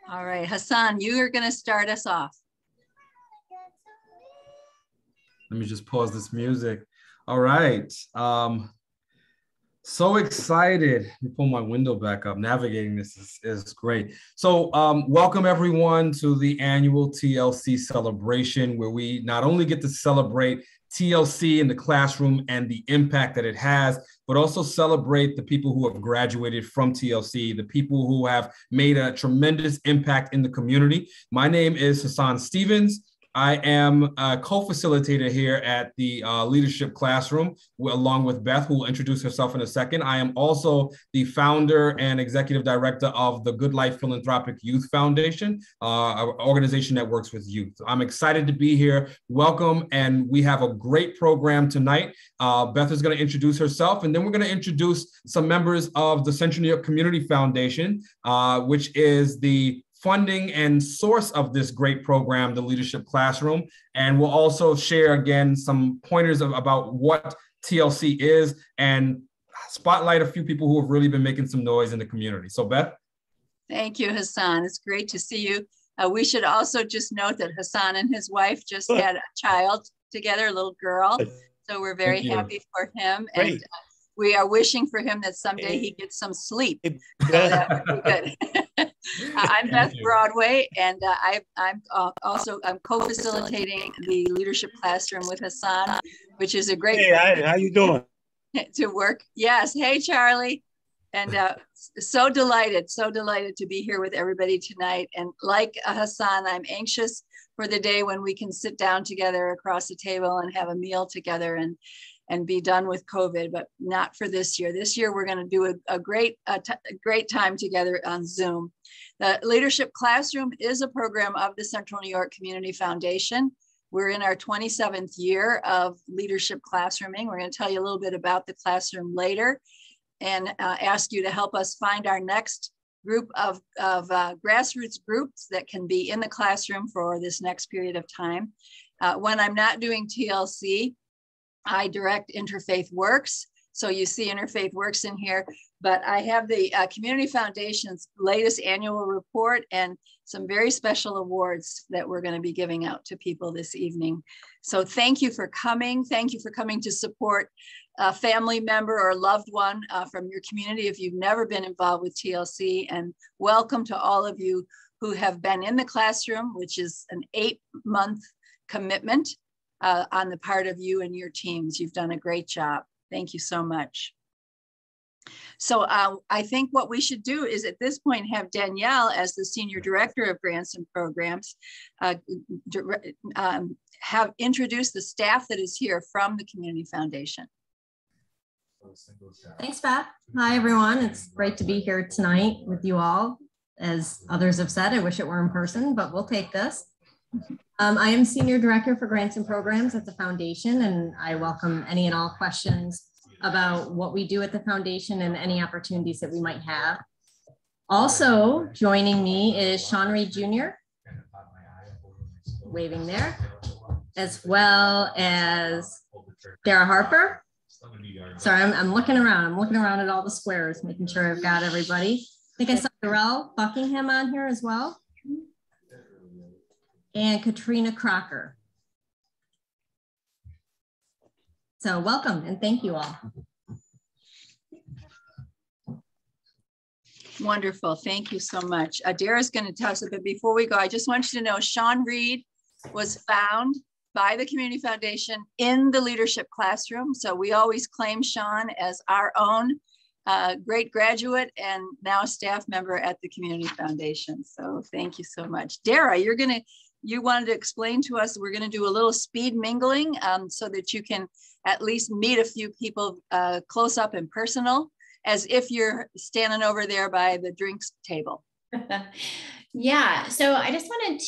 All right, Hassan, you are going to start us off. Let me just pause this music. All right. So excited. Let me pull my window back up. Navigating this is great. So welcome everyone to the annual TLC celebration, where we not only get to celebrate TLC in the classroom and the impact that it has, but also celebrate the people who have graduated from TLC, the people who have made a tremendous impact in the community. My name is Hassan Stevens. I am a co-facilitator here at the Leadership Classroom, along with Beth, who will introduce herself in a second. I am also the founder and executive director of the Good Life Philanthropic Youth Foundation, an organization that works with youth. I'm excited to be here. Welcome, and we have a great program tonight. Beth is going to introduce herself, and then we're going to introduce some members of the Central New York Community Foundation, which is the funding and source of this great program, the Leadership Classroom. And we'll also share again some pointers about what TLC is and spotlight a few people who have really been making some noise in the community. So Beth? Thank you, Hassan. It's great to see you. We should also just note that Hassan and his wife just had a child together, a little girl. So we're very happy for him. Great. And we are wishing for him that someday he gets some sleep. So that would be good. I'm Beth Broadway, and I'm co-facilitating the Leadership Classroom with Hassan, which is a great. Hey, how you doing? To work. Yes. Hey, Charlie. And so delighted to be here with everybody tonight. And like Hassan, I'm anxious for the day when we can sit down together across the table and have a meal together and be done with COVID, but not for this year. This year, we're going to do a great time together on Zoom. The Leadership Classroom is a program of the Central New York Community Foundation. We're in our 27th year of leadership classrooming. We're going to tell you a little bit about the classroom later and ask you to help us find our next group of grassroots groups that can be in the classroom for this next period of time. When I'm not doing TLC, I direct Interfaith Works. So you see Interfaith Works in here, but I have the Community Foundation's latest annual report and some very special awards that we're going to be giving out to people this evening. So thank you for coming. Thank you for coming to support a family member or a loved one from your community if you've never been involved with TLC. And welcome to all of you who have been in the classroom, which is an 8-month commitment on the part of you and your teams. You've done a great job. Thank you so much. So I think what we should do is at this point have Danielle, as the Senior Director of Branson Programs, have introduced the staff that is here from the Community Foundation. Thanks, Beth. Hi, everyone. It's great to be here tonight with you all. As others have said, I wish it were in person, but we'll take this. I am Senior Director for Grants and Programs at the Foundation, and I welcome any and all questions about what we do at the Foundation and any opportunities that we might have. Also joining me is Sean Reed Jr., waving there, as well as Dara Harper. Sorry, I'm looking around. I'm looking around at all the squares, making sure I've got everybody. I think I saw Darrell Buckingham on here as well. And Katrina Crocker. So welcome and thank you all. Wonderful, thank you so much. Dara's going to tell us a bit before we go. I just want you to know Sean Reed was found by the Community Foundation in the Leadership Classroom. So we always claim Sean as our own great graduate and now a staff member at the Community Foundation. So thank you so much. Dara, you wanted to explain to us, we're going to do a little speed mingling so that you can at least meet a few people close up and personal, as if you're standing over there by the drinks table. Yeah, so I just wanted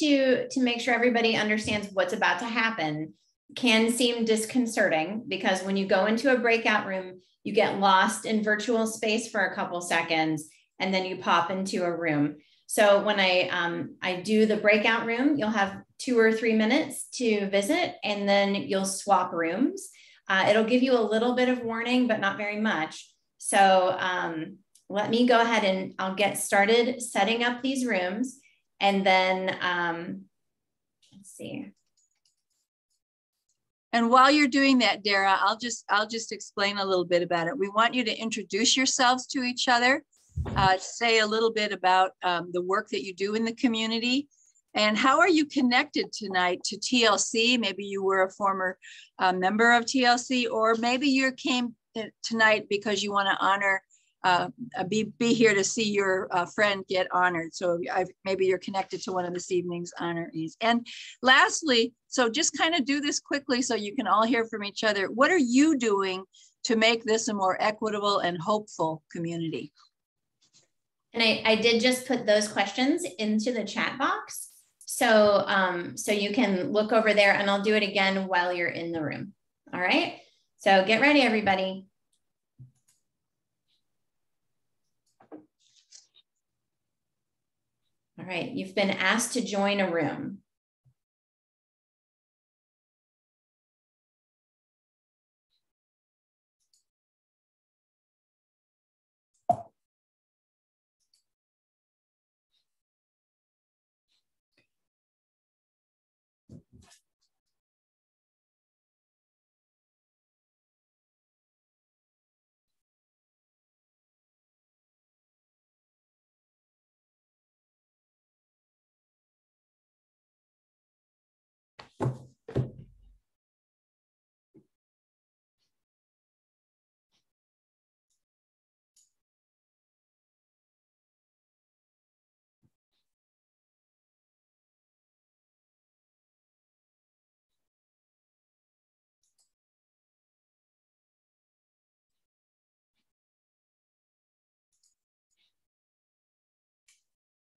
to make sure everybody understands what's about to happen. Can seem disconcerting because when you go into a breakout room, you get lost in virtual space for a couple seconds, and then you pop into a room. So when I do the breakout room, you'll have 2 or 3 minutes to visit, and then you'll swap rooms. It'll give you a little bit of warning, but not very much. So let me go ahead and I'll get started setting up these rooms. And then, let's see. And while you're doing that, Dara, I'll just explain a little bit about it. We want you to introduce yourselves to each other, say a little bit about the work that you do in the community, and how are you connected tonight to TLC? Maybe you were a former member of TLC, or maybe you came tonight because you want to honor, be here to see your friend get honored. So maybe you're connected to one of this evening's honorees. And lastly, so just kind of do this quickly so you can all hear from each other. What are you doing to make this a more equitable and hopeful community? And I did just put those questions into the chat box. So, so you can look over there, and I'll do it again while you're in the room. All right. So get ready, everybody. All right. You've been asked to join a room.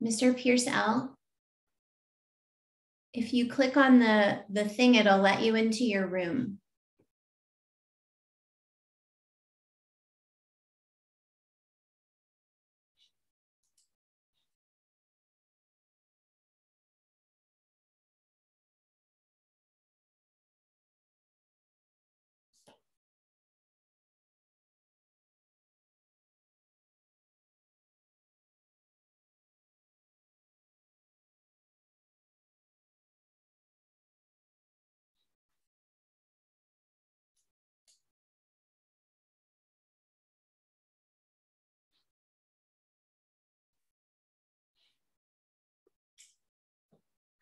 Mr. Pierce L., if you click on the thing, it'll let you into your room.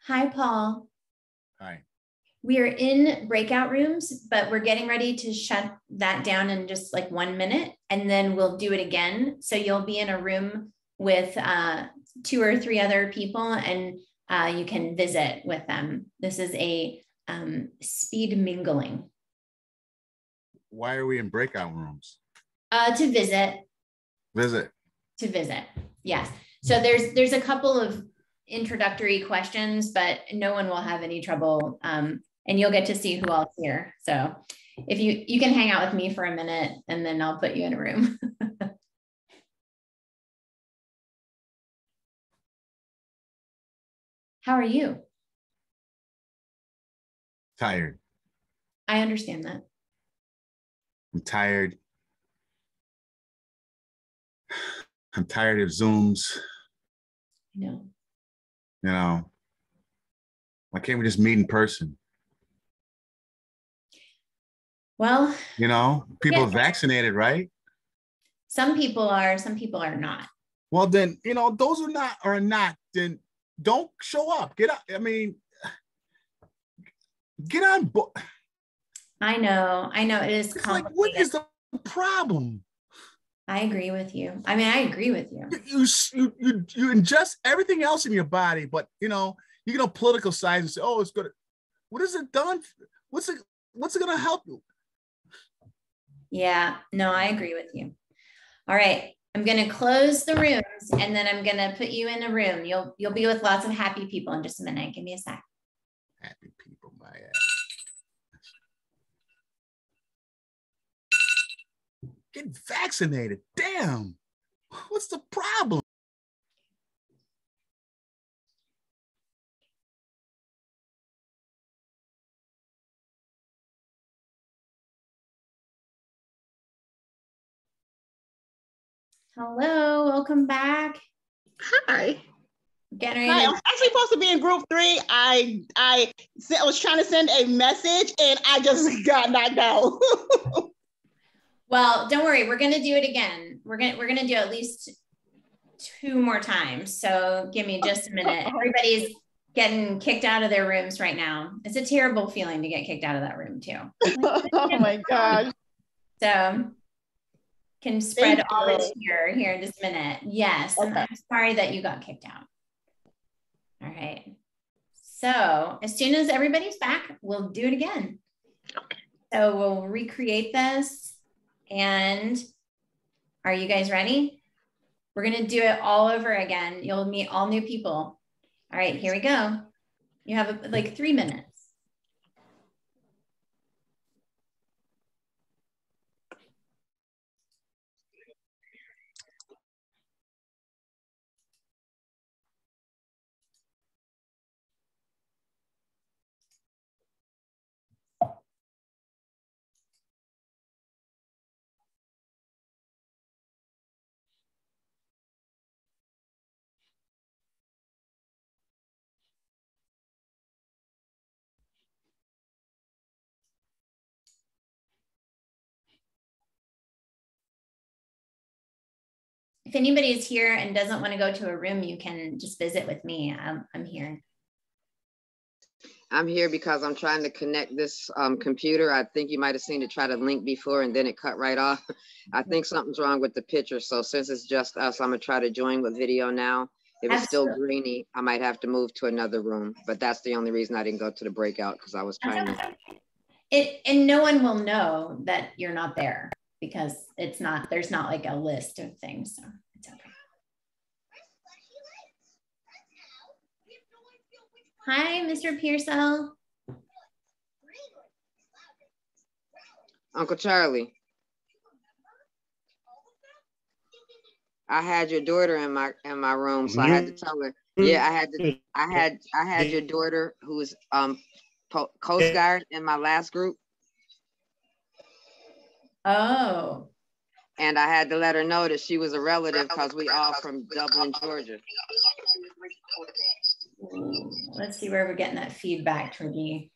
Hi, Paul. Hi. We are in breakout rooms, but we're getting ready to shut that down in just like 1 minute, and then we'll do it again. So you'll be in a room with 2 or 3 other people, and you can visit with them. This is a speed mingling. Why are we in breakout rooms? To visit. Visit. To visit, yes. So there's a couple of introductory questions, but no one will have any trouble, and you'll get to see who else here. So if you can hang out with me for a minute, and then I'll put you in a room. How are you? Tired. I understand that. I'm tired. I'm tired of Zooms. No. You know, why can't we just meet in person? Well, you know, people are vaccinated, right? Some people are not. Well, then, you know, those are not, then don't show up. Get up. I mean, get on board. I know it is complicated. Like, what is the problem? I agree with you. I mean, I agree with you. You ingest everything else in your body, but you know, political science and say, oh, it's good. What has it done? What's it going to help you? Yeah, no, I agree with you. All right. I'm going to close the rooms, and then I'm going to put you in a room. You'll be with lots of happy people in just a minute. Give me a sec. Happy people, my ass. Get vaccinated. Damn. What's the problem? Hello, welcome back. Hi. Getting ready. Hi, I'm actually supposed to be in group 3. I was trying to send a message and I just got knocked out. Well, don't worry, we're gonna do it again. We're gonna do at least 2 more times. So give me just a minute. Everybody's getting kicked out of their rooms right now. It's a terrible feeling to get kicked out of that room too. Oh my gosh. So can spread all this here in just a minute. Yes, okay. And I'm sorry that you got kicked out. All right. So as soon as everybody's back, we'll do it again. Okay. So we'll recreate this. And are you guys ready? We're going to do it all over again. You'll meet all new people. All right, here we go. You have like 3 minutes. If anybody is here and doesn't want to go to a room, you can just visit with me. I'm here. I'm here because I'm trying to connect this computer. I think you might have seen it try to link before and then it cut right off. I think something's wrong with the picture. So since it's just us, I'm gonna try to join with video now. If it's still greeny, I might have to move to another room, but that's the only reason I didn't go to the breakout because I was trying to. And no one will know that you're not there because there's not like a list of things. So it's okay. Hi, Mr. Pearsall. Uncle Charlie. I had your daughter in my room, so I had to tell her. Yeah, I had your daughter who was Coast Guard in my last group. Oh. And I had to let her know that she was a relative because we all from Dublin, Georgia. Let's see where we're getting that feedback, Tricky.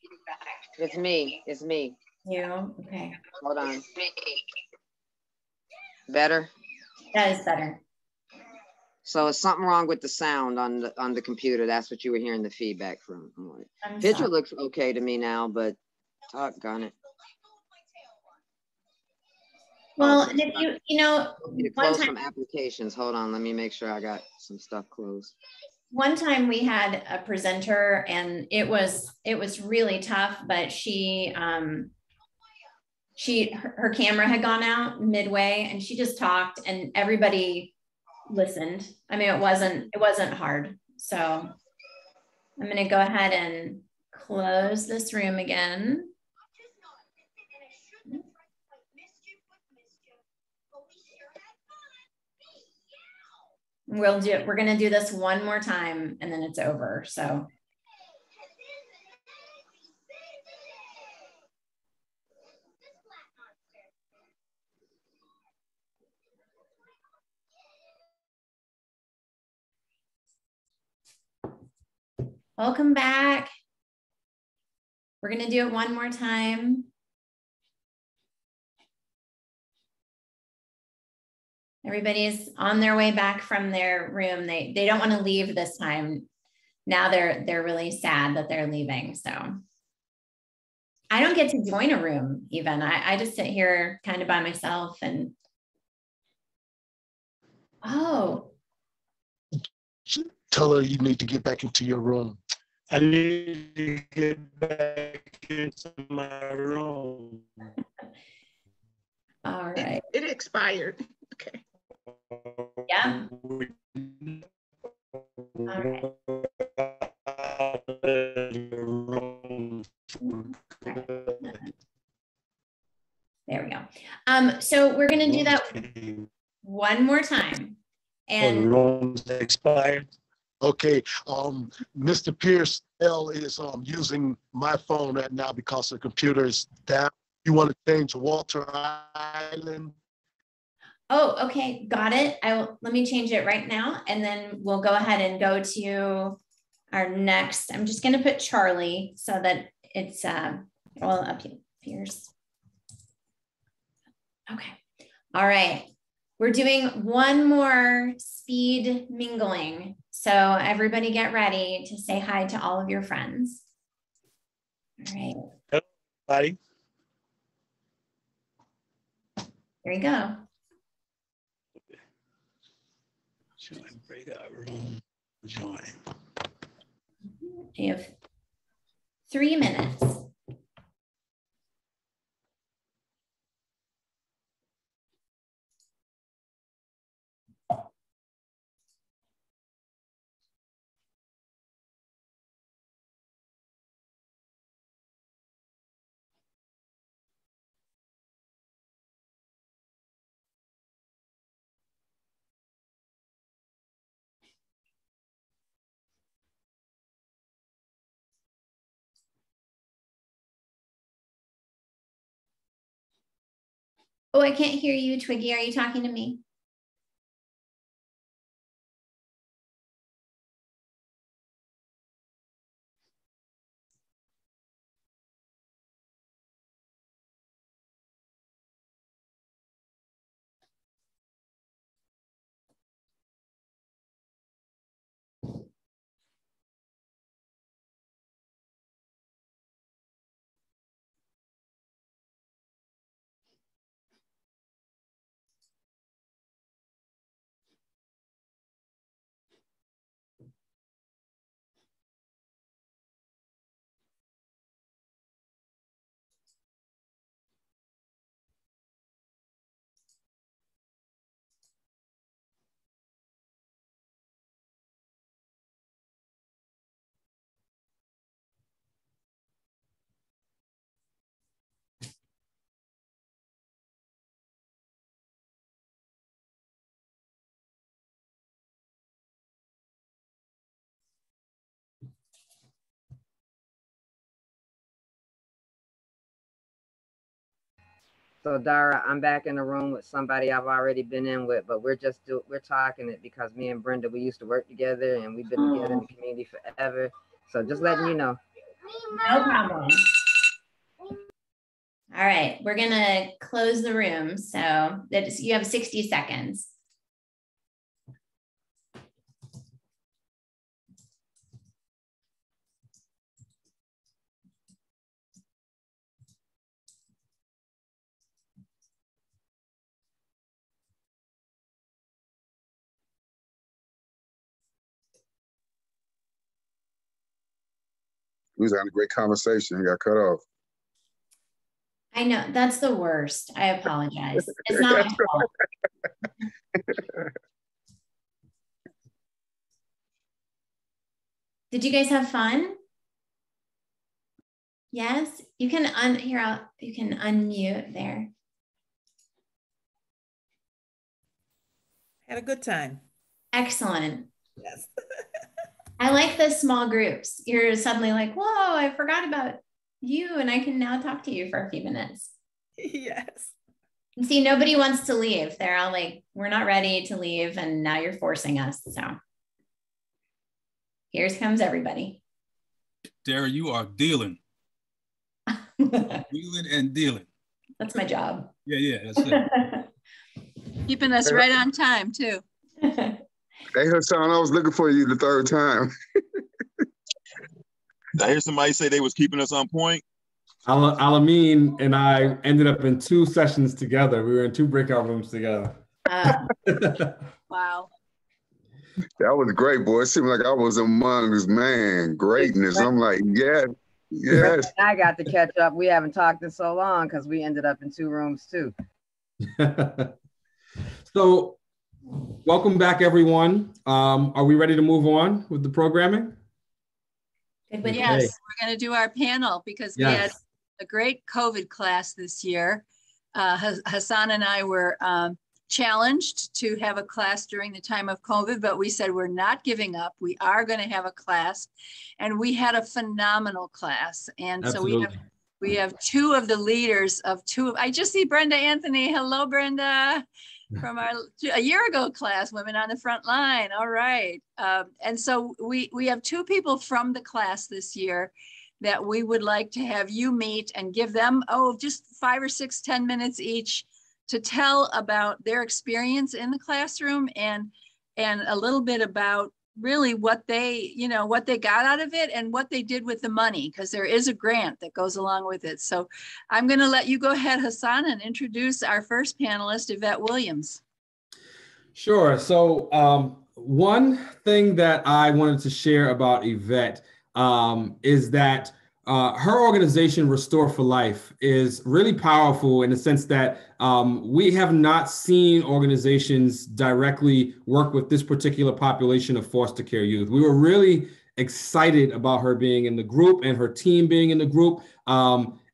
It's me. It's me. You? Okay. Hold on. Better? That is better. So it's something wrong with the sound on the computer. That's what you were hearing the feedback from. Picture looks okay to me now, but doggone it. Well, and if you know, close some applications. Hold on, let me make sure I got some stuff closed. One time we had a presenter and it was really tough, but her camera had gone out midway and she just talked and everybody listened. I mean, it wasn't hard. So I'm going to go ahead and close this room again. We're going to do this one more time and then it's over. So. Welcome back. We're going to do it one more time. Everybody's on their way back from their room. They don't want to leave this time. Now they're really sad that they're leaving. So I don't get to join a room even. I just sit here kind of by myself and Tell her you need to get back into your room. I need to get back into my room. All right. It expired. Okay. Yeah. All right. There we go. So we're going to do that one more time. And rooms expired. Okay. Mr. Pierce L is using my phone right now because the computer is down. You want to change Walter Island? Oh, okay, got it. Let me change it right now, and then we'll go ahead and go to our next. I'm just going to put Charlie so that it's well up appears. Okay. All right. We're doing one more speed mingling. So everybody get ready to say hi to all of your friends. All right. Hello, everybody. There you go. Join breakout room. Join. You have 3 minutes. Oh, I can't hear you, Twiggy. Are you talking to me? So Dara, I'm back in the room with somebody I've already been in with, but we're talking it because me and Brenda, we used to work together and we've been together in the community forever. So just letting you know. No problem. All right, we're gonna close the room. So you have 60 seconds. We was having a great conversation. We got cut off. I know, that's the worst. I apologize. It's not my fault. Did you guys have fun? Yes, you can you can unmute there. Had a good time. Excellent. Yes. I like the small groups. You're suddenly like, whoa, I forgot about you and I can now talk to you for a few minutes. Yes. And see, nobody wants to leave. They're all like, we're not ready to leave and now you're forcing us. So here comes everybody. Dara, you are dealing. Wheeling and dealing. That's my job. Yeah, that's it. Keeping us right on time too. Hey Hassan, I was looking for you the third time. I hear somebody say they was keeping us on point. Al-Amin and I ended up in 2 sessions together. We were in 2 breakout rooms together. Wow. That was great, boy. It seemed like I was amongst, man, greatness. I'm like, yes. I got to catch up. We haven't talked in so long because we ended up in 2 rooms too. So, welcome back, everyone. Are we ready to move on with the programming? Yes, we're going to do our panel because we had a great COVID class this year. Hassan and I were challenged to have a class during the time of COVID, but we said we're not giving up. We are going to have a class, and we had a phenomenal class. And Absolutely. So we have 2 of the leaders of 2 of, I just see Brenda Anthony. Hello, Brenda. from a year ago class, Women on the Front Line. All right. And so we have two people from the class this year that we would like to have you meet and give them, just 5 or 6, 10 minutes each to tell about their experience in the classroom and a little bit about really what they got out of it and what they did with the money, because there is a grant that goes along with it. So I'm going to let you go ahead, Hassan, and introduce our first panelist, Yvette Williams. Sure. So one thing that I wanted to share about Yvette is that her organization, Restore for Life, is really powerful in the sense that we have not seen organizations directly work with this particular population of foster care youth. We were really excited about her being in the group and her team being in the group.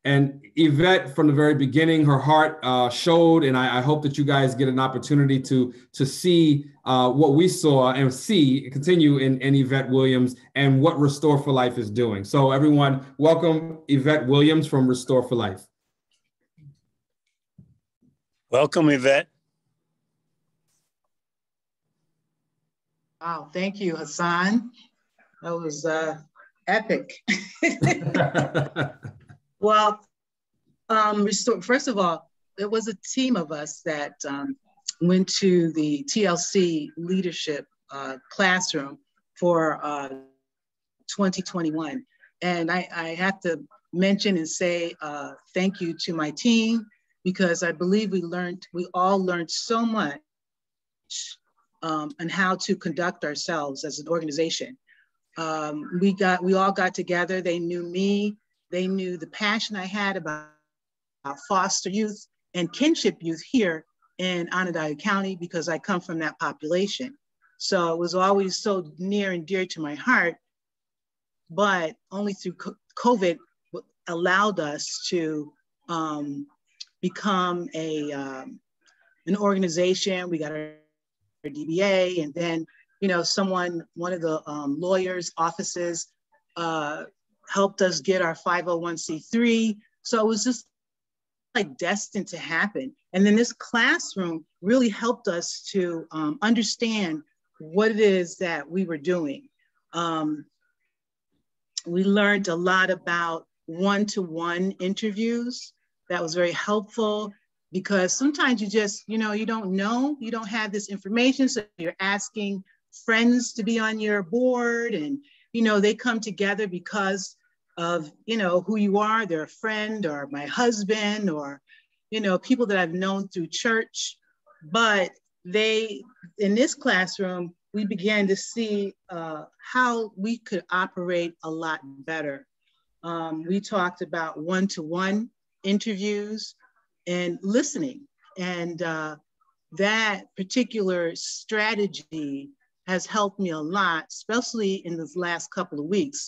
And Yvette, from the very beginning, her heart showed, and I hope that you guys get an opportunity to see what we saw and continue in Yvette Williams and what Restore for Life is doing. So everyone, welcome Yvette Williams from Restore for Life. Welcome, Yvette. Wow, thank you, Hassan. That was epic. Well, first of all, there was a team of us that went to the TLC leadership classroom for 2021. And I have to mention and say thank you to my team, because I believe we all learned so much on how to conduct ourselves as an organization. We all got together. They knew me. They knew the passion I had about foster youth and kinship youth here in Onondaga County, because I come from that population. So it was always so near and dear to my heart, but only through COVID allowed us to become an organization. We got our DBA, and then, one of the lawyers' offices helped us get our 501c3. So it was just like destined to happen. And then this classroom really helped us to understand what it is that we were doing. We learned a lot about one-to-one interviews. That was very helpful, because sometimes you just, you don't know, you don't have this information. So you're asking friends to be on your board, and, they come together because of, who you are. They're a friend or my husband or, people that I've known through church. But in this classroom, we began to see how we could operate a lot better. We talked about one-to-one interviews and listening. And that particular strategy has helped me a lot, especially in this last couple of weeks,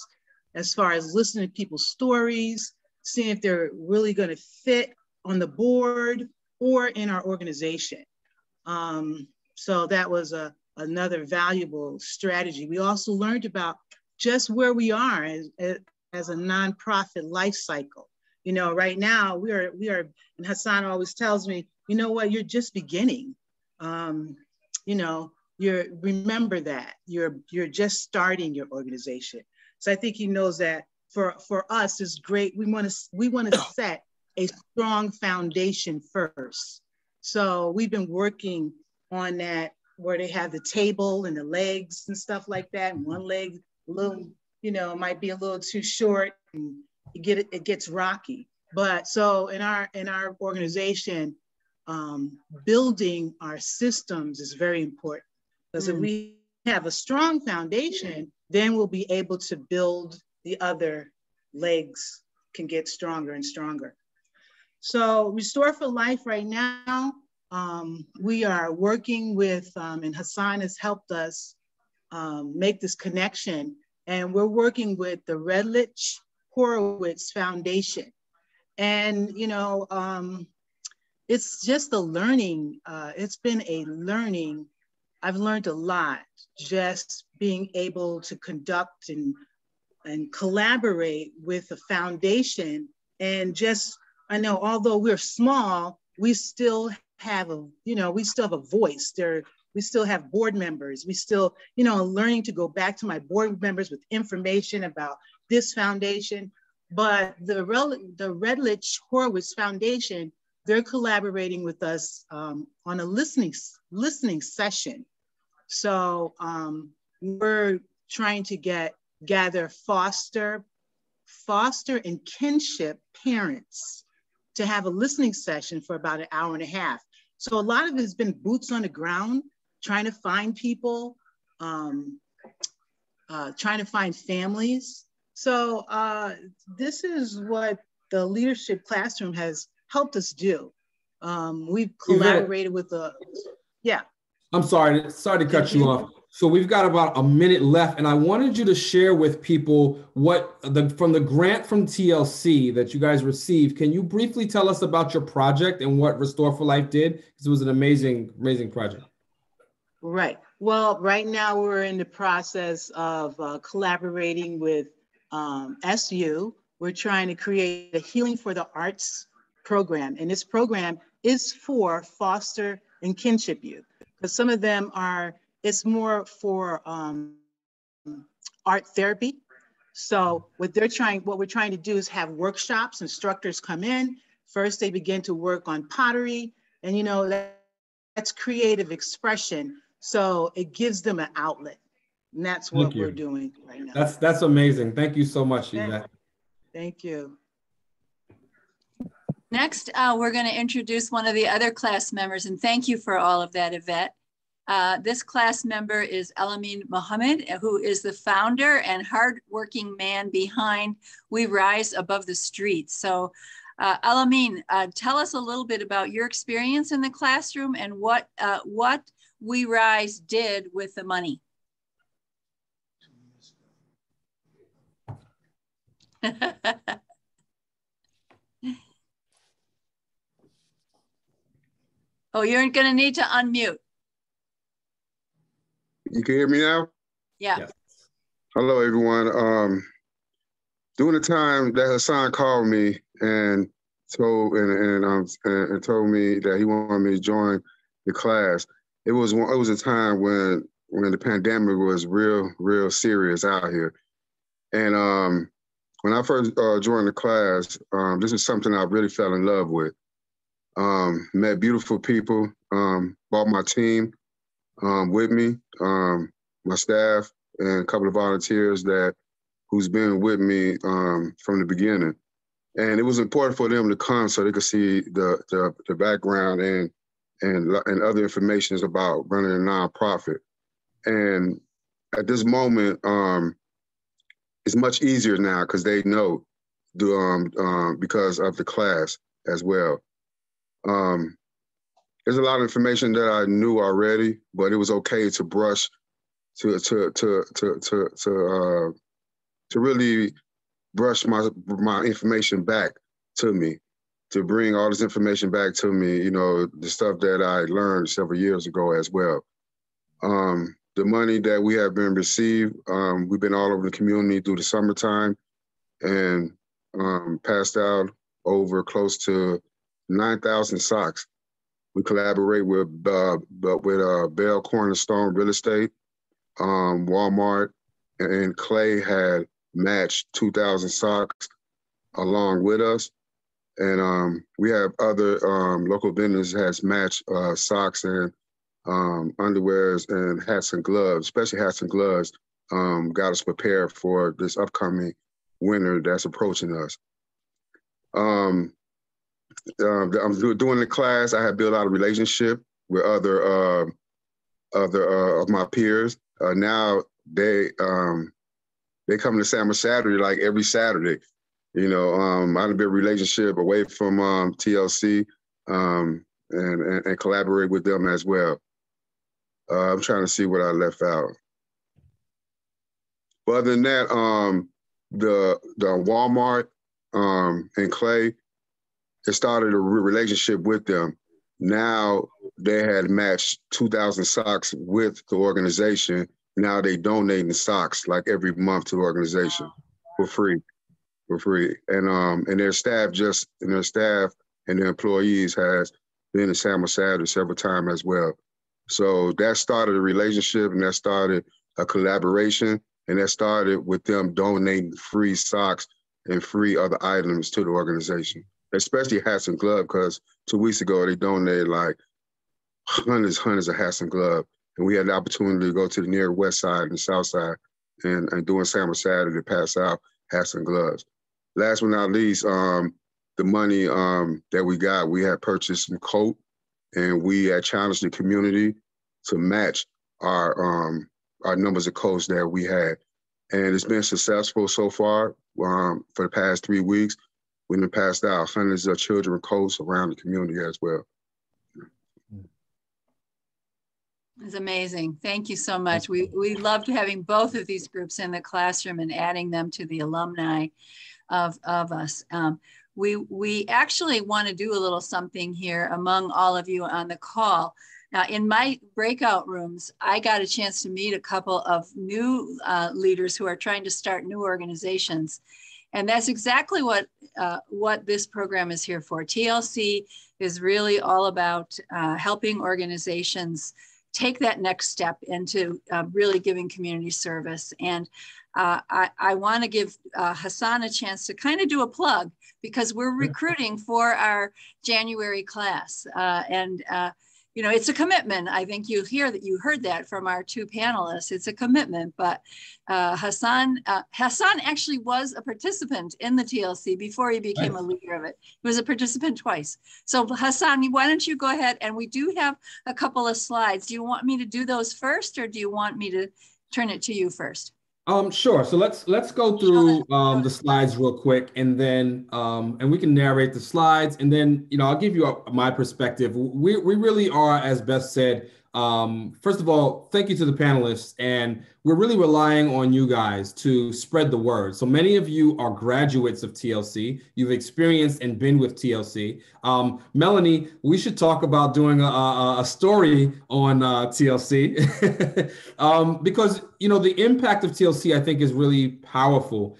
as far as listening to people's stories, seeing if they're really going to fit on the board or in our organization. So that was another valuable strategy. We also learned about just where we are as a nonprofit life cycle. Right now we are, and Hassan always tells me, you're just beginning. Remember that you're just starting your organization. So I think he knows that for us it's great. We want to set a strong foundation first. So we've been working on that, where they have the table and the legs and stuff like that. And one leg, a little, might be a little too short, and it gets rocky. But so in our organization, building our systems is very important, because if we have a strong foundation, then we'll be able to build the other legs, can get stronger and stronger. So Restore for Life right now, we are working with, and Hassan has helped us make this connection, and we're working with the Redlich Horowitz Foundation. And, it's just a learning, it's been a learning. I've learned a lot just being able to conduct and collaborate with the foundation. And just, I know, although we're small, we still have a, we still have a voice there. We still have board members. We still, learning to go back to my board members with information about this foundation. But the Redlich Horowitz Foundation, they're collaborating with us on a listening session. So we're trying to gather foster and kinship parents to have a listening session for about an hour and a half. So a lot of it has been boots on the ground, trying to find people, trying to find families. So this is what the leadership classroom has helped us do. We've collaborated with yeah. I'm sorry to cut you off. So we've got about a minute left, and I wanted you to share with people from the grant from TLC that you guys received. Can you briefly tell us about your project and what Restore for Life did? Because it was an amazing project. Right. Well, right now we're in the process of collaborating with SU. We're trying to create a Healing for the Arts program, and this program is for foster and kinship youth. Because some of them it's more for art therapy. So what we're trying to do is have workshops. Instructors come in. First, they begin to work on pottery, and that's creative expression. So it gives them an outlet, and that's what we're doing right now. That's amazing. Thank you so much, Yvette. Thank you. Next, we're going to introduce one of the other class members, and thank you for all of that, Yvette. This class member is Al-Amin Muhammad, who is the founder and hardworking man behind We Rise Above the Streets. So Al-Amin, tell us a little bit about your experience in the classroom and what We Rise did with the money. Oh, you're going to need to unmute. You can hear me now? Yeah. Yes. Hello, everyone. During the time that Hassan called me and told me that he wanted me to join the class, it was a time when the pandemic was real serious out here. And when I first joined the class, this is something I really fell in love with. Met beautiful people, brought my team with me, my staff, and a couple of volunteers who's been with me from the beginning. And it was important for them to come so they could see the background and other information about running a nonprofit. And at this moment, it's much easier now because they know because of the class as well. There's a lot of information that I knew already, but it was okay to brush to really brush my information back to me, to bring all this information back to me, the stuff that I learned several years ago as well. The money that we have been received, we've been all over the community through the summertime and passed out over close to 9,000 socks. We collaborate with Bell Cornerstone Real Estate, Walmart, and Clay had matched 2,000 socks along with us. And we have other local vendors has matched socks and underwears and hats and gloves, especially hats and gloves, got us prepared for this upcoming winter that's approaching us. I'm doing the class. I have built out a relationship with other of my peers. Now they come to Summer Saturday like every Saturday. I had a big relationship away from TLC and collaborate with them as well. I'm trying to see what I left out. But other than that, the Walmart and Clay, it started a relationship with them. Now they had matched 2,000 socks with the organization. Now they donate the socks like every month to the organization for free. And their staff and their employees has been in San Saturday several times as well. So that started a relationship, and that started a collaboration, and that started with them donating free socks and free other items to the organization, especially hats and gloves, because 2 weeks ago they donated like hundreds of hats and gloves. And we had the opportunity to go to the near west side and the south side and during Summer Saturday to pass out hats and gloves. Last but not least, the money that we got, we had purchased some coat, and we had challenged the community to match our numbers of coats that we had. And it's been successful so far. For the past 3 weeks, we've been passed out hundreds of children with coats around the community as well. It's amazing. Thank you so much. We loved having both of these groups in the classroom and adding them to the alumni of us. We actually want to do a little something here among all of you on the call. Now, in my breakout rooms, I got a chance to meet a couple of new leaders who are trying to start new organizations. And that's exactly what this program is here for. TLC is really all about helping organizations take that next step into really giving community service. And I want to give Hassan a chance to kind of do a plug, because we're recruiting for our January class. You know, it's a commitment. I think you heard that from our two panelists. It's a commitment, but Hassan actually was a participant in the TLC before he became a leader of it. He was a participant twice. So Hassan, why don't you go ahead? And we do have a couple of slides. Do you want me to do those first, or do you want me to turn it to you first? Sure. So let's go through the slides real quick, and then and we can narrate the slides, and then I'll give you my perspective. We really are, as Beth said. First of all, thank you to the panelists, and we're really relying on you guys to spread the word. So many of you are graduates of TLC. You've experienced and been with TLC. Melanie, we should talk about doing a story on TLC because the impact of TLC, I think, is really powerful.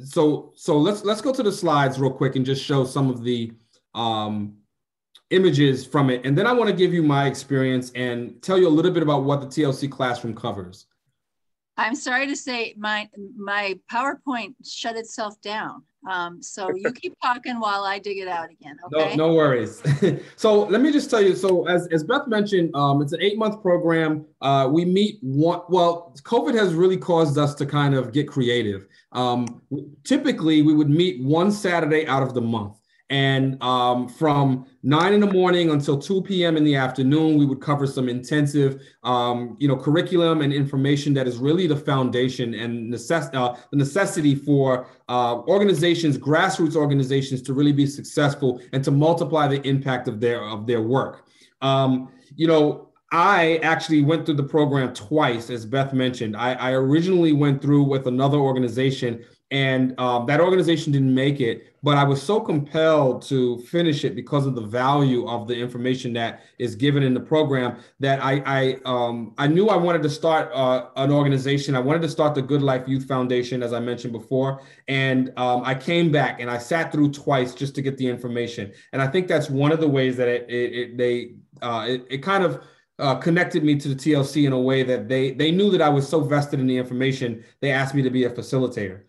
So let's go to the slides real quick and just show some of the images from it. And then I want to give you my experience and tell you a little bit about what the TLC classroom covers. I'm sorry to say my PowerPoint shut itself down. So you keep talking while I dig it out again, okay? No worries. So let me just tell you, so as Beth mentioned, it's an 8-month program. We meet COVID has really caused us to kind of get creative. Typically, we would meet one Saturday out of the month. And from 9 in the morning until 2 p.m. in the afternoon, we would cover some intensive, curriculum and information that is really the foundation and the necessity for organizations, grassroots organizations, to really be successful and to multiply the impact of their work. I actually went through the program twice, as Beth mentioned. I originally went through with another organization, and that organization didn't make it, but I was so compelled to finish it because of the value of the information that is given in the program that I knew I wanted to start an organization. I wanted to start the Good Life Youth Foundation, as I mentioned before. And I came back and I sat through twice just to get the information. And I think that's one of the ways that it kind of connected me to the TLC in a way that they knew that I was so vested in the information, they asked me to be a facilitator.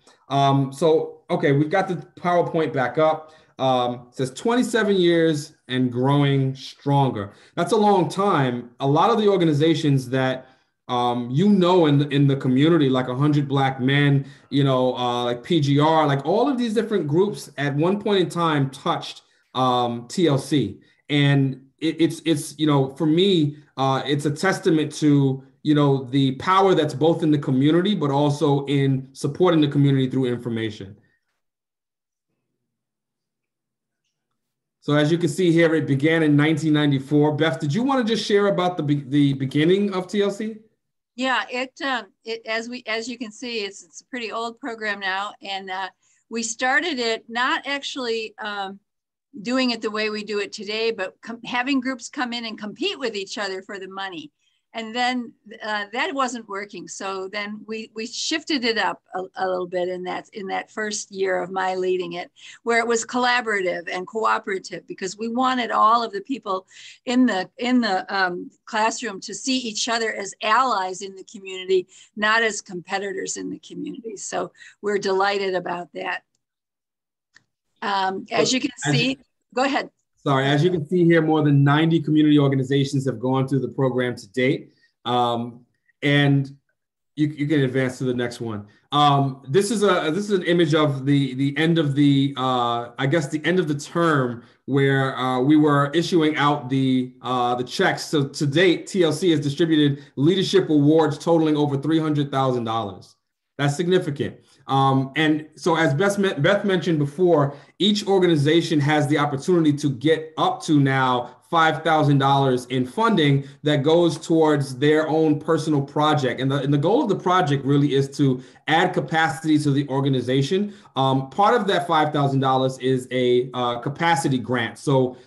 Okay, we've got the PowerPoint back up. It says 27 years and growing stronger. That's a long time. A lot of the organizations that in the community, like 100 Black Men, like PGR, like all of these different groups at one point in time touched TLC. And it's for me, it's a testament to the power that's both in the community, but also in supporting the community through information. So as you can see here, it began in 1994. Beth, did you want to just share about the beginning of TLC? Yeah, as you can see, it's a pretty old program now, and we started it not actually doing it the way we do it today, but having groups come in and compete with each other for the money. And then that wasn't working. So then we shifted it up a little bit in that first year of my leading it, where it was collaborative and cooperative, because we wanted all of the people in the classroom to see each other as allies in the community, not as competitors in the community. So we're delighted about that. As you can see, go ahead. Sorry, as you can see here, more than 90 community organizations have gone through the program to date. And you can advance to the next one. This is an image of the end of the I guess the end of the term, where we were issuing out the checks. So to date, TLC has distributed leadership awards totaling over $300,000. That's significant. And so as Beth mentioned before, each organization has the opportunity to get up to now $5,000 in funding that goes towards their own personal project. And the goal of the project really is to add capacity to the organization. Part of that $5,000 is a capacity grant. So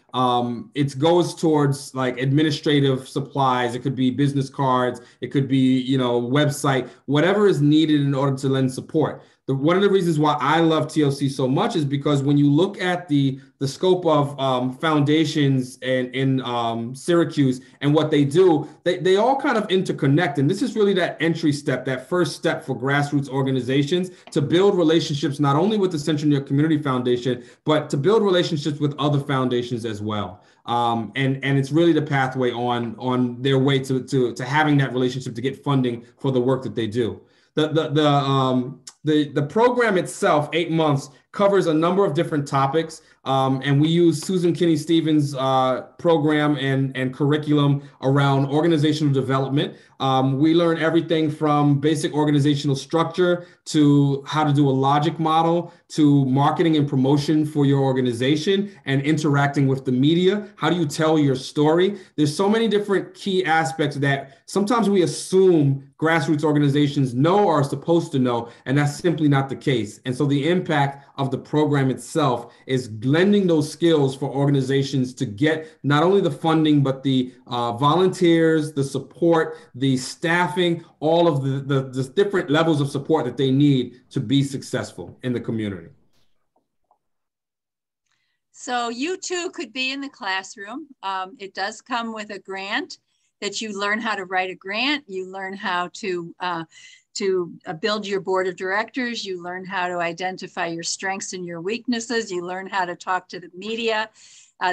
it goes towards like administrative supplies. It could be business cards. It could be, website, whatever is needed in order to lend support. One of the reasons why I love TLC so much is because when you look at the scope of foundations in Syracuse and what they do, they all kind of interconnect. And this is really that entry step, that first step for grassroots organizations to build relationships, not only with the Central New York Community Foundation, but to build relationships with other foundations as well. And it's really the pathway on their way to having that relationship to get funding for the work that they do. The program itself, 8 months, covers a number of different topics. And we use Susan Kinney-Stevens' program and curriculum around organizational development. We learn everything from basic organizational structure to how to do a logic model, to marketing and promotion for your organization and interacting with the media. How do you tell your story? There's so many different key aspects that sometimes we assume grassroots organizations know or are supposed to know, and that's simply not the case. And so the impact of the program itself is lending those skills for organizations to get not only the funding, but the volunteers, the support, the staffing, all of the different levels of support that they need to be successful in the community. So you too could be in the classroom. It does come with a grant that you learn how to write a grant. You learn how to build your board of directors. You learn how to identify your strengths and your weaknesses. You learn how to talk to the media.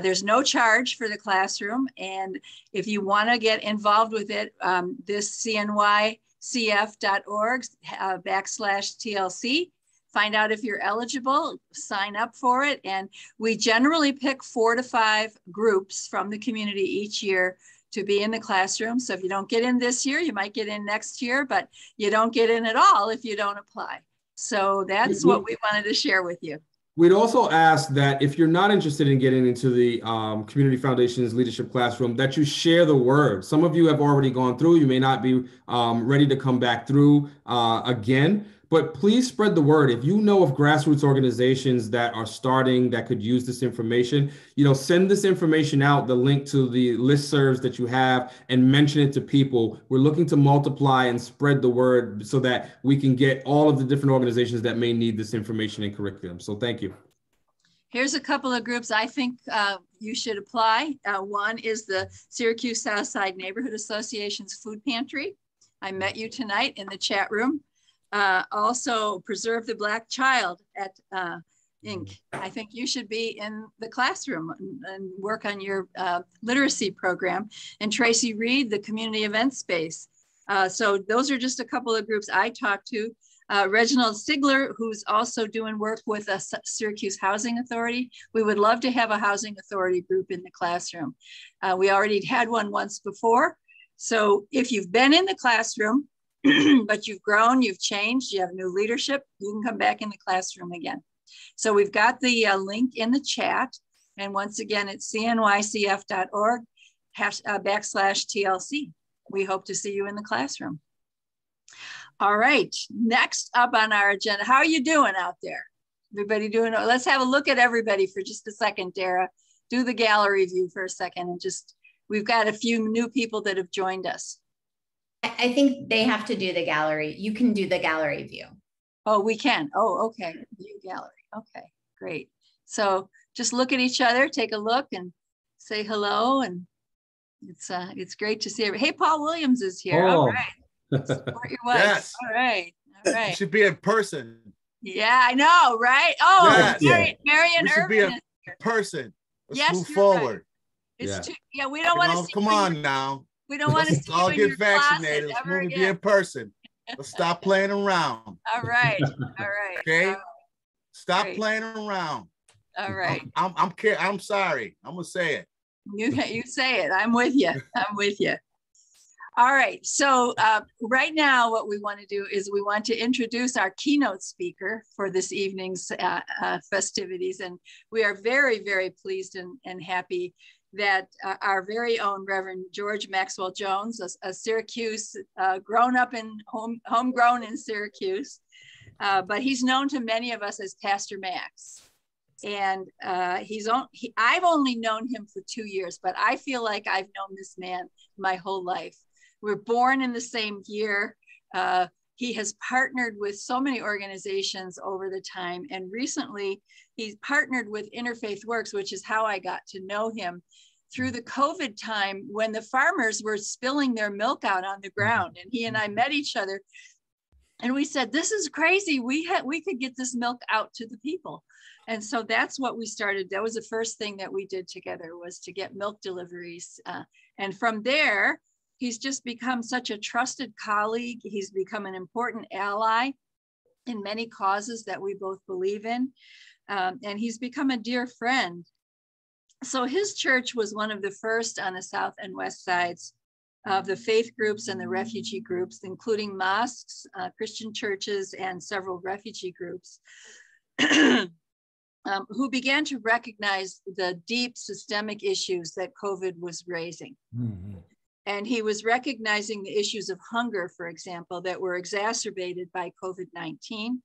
There's no charge for the classroom. And if you want to get involved with it, this cnycf.org/TLC, find out if you're eligible, sign up for it. And we generally pick 4 to 5 groups from the community each year to be in the classroom. So if you don't get in this year, you might get in next year, but you don't get in at all if you don't apply. So that's what we wanted to share with you. We'd also ask that if you're not interested in getting into the Community Foundation's leadership classroom, that you share the word. Some of you have already gone through. You may not be ready to come back through again, but please spread the word. If you know of grassroots organizations that are starting that could use this information, send this information out, the link to the listservs that you have, and mention it to people. We're looking to multiply and spread the word so that we can get all of the different organizations that may need this information and curriculum. So thank you. Here's a couple of groups I think you should apply. One is the Syracuse Southside Neighborhood Association's Food Pantry. I met you tonight in the chat room. Also, Preserve the Black Child at Inc. I think you should be in the classroom and work on your literacy program. And Tracy Reed, the Community Event Space. So those are just a couple of groups I talked to. Reginald Sigler, who's also doing work with a Syracuse Housing Authority. We would love to have a Housing Authority group in the classroom. We already had one once before. So if you've been in the classroom, but you've grown, you've changed, you have new leadership, you can come back in the classroom again. So we've got the link in the chat. And once again, it's cnycf.org/TLC. We hope to see you in the classroom. All right, next up on our agenda, how are you doing out there? Everybody doing, let's have a look at everybody for just a second, Dara. Do the gallery view for a second and we've got a few new people that have joined us. I think they have to do the gallery. You can do the gallery view. Oh, we can. Oh, okay. View gallery. Okay, great. So just look at each other, take a look and say hello. And it's great to see everybody. Hey, Paul Williams is here. Oh. All right. Support your wife. Yes. All right. All right. You should be in person. Yeah, I know, right? Oh, Yes. Marion We should be Irvin. in person. Let's Yes, move you're forward. Right. It's Yeah. we don't want to see. Come on now. We don't want to Let's see all you in get your closet vaccinated. Let's ever move and be again. in person. Let's stop playing around. All right. All right. Okay. Stop Great. playing around. All right. I'm sorry. I'm gonna say it. You say it. I'm with you. I'm with you. All right. So right now, what we want to do is we want to introduce our keynote speaker for this evening's festivities. And we are very, very pleased and happy that our very own Reverend George Maxwell Jones, a Syracuse, grown up in homegrown in Syracuse, but he's known to many of us as Pastor Max. And I've only known him for 2 years, but I feel like I've known this man my whole life. We're born in the same year. He has partnered with so many organizations over the time. And recently he's partnered with Interfaith Works, which is how I got to know him through the COVID time when the farmers were spilling their milk out on the ground. And he and I met each other and we said, this is crazy. We could get this milk out to the people. And so that's what we started. That was the first thing that we did together, was to get milk deliveries. And from there, he's just become such a trusted colleague. He's become an important ally in many causes that we both believe in. And he's become a dear friend. So his church was one of the first on the south and west sides of the faith groups and the refugee groups, including mosques, Christian churches, and several refugee groups, who began to recognize the deep systemic issues that COVID was raising. Mm-hmm. And he was recognizing the issues of hunger, for example, that were exacerbated by COVID-19.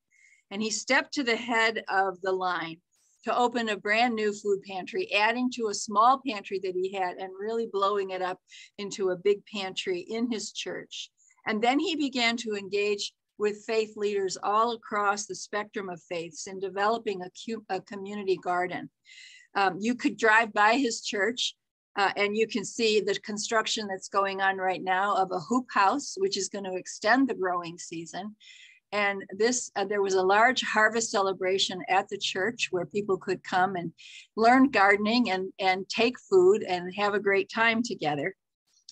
And he stepped to the head of the line to open a brand new food pantry, adding to a small pantry that he had and really blowing it up into a big pantry in his church. And then he began to engage with faith leaders all across the spectrum of faiths in developing a community garden. You could drive by his church and you can see the construction that's going on right now of a hoop house, which is going to extend the growing season. And there was a large harvest celebration at the church where people could come and learn gardening and take food and have a great time together.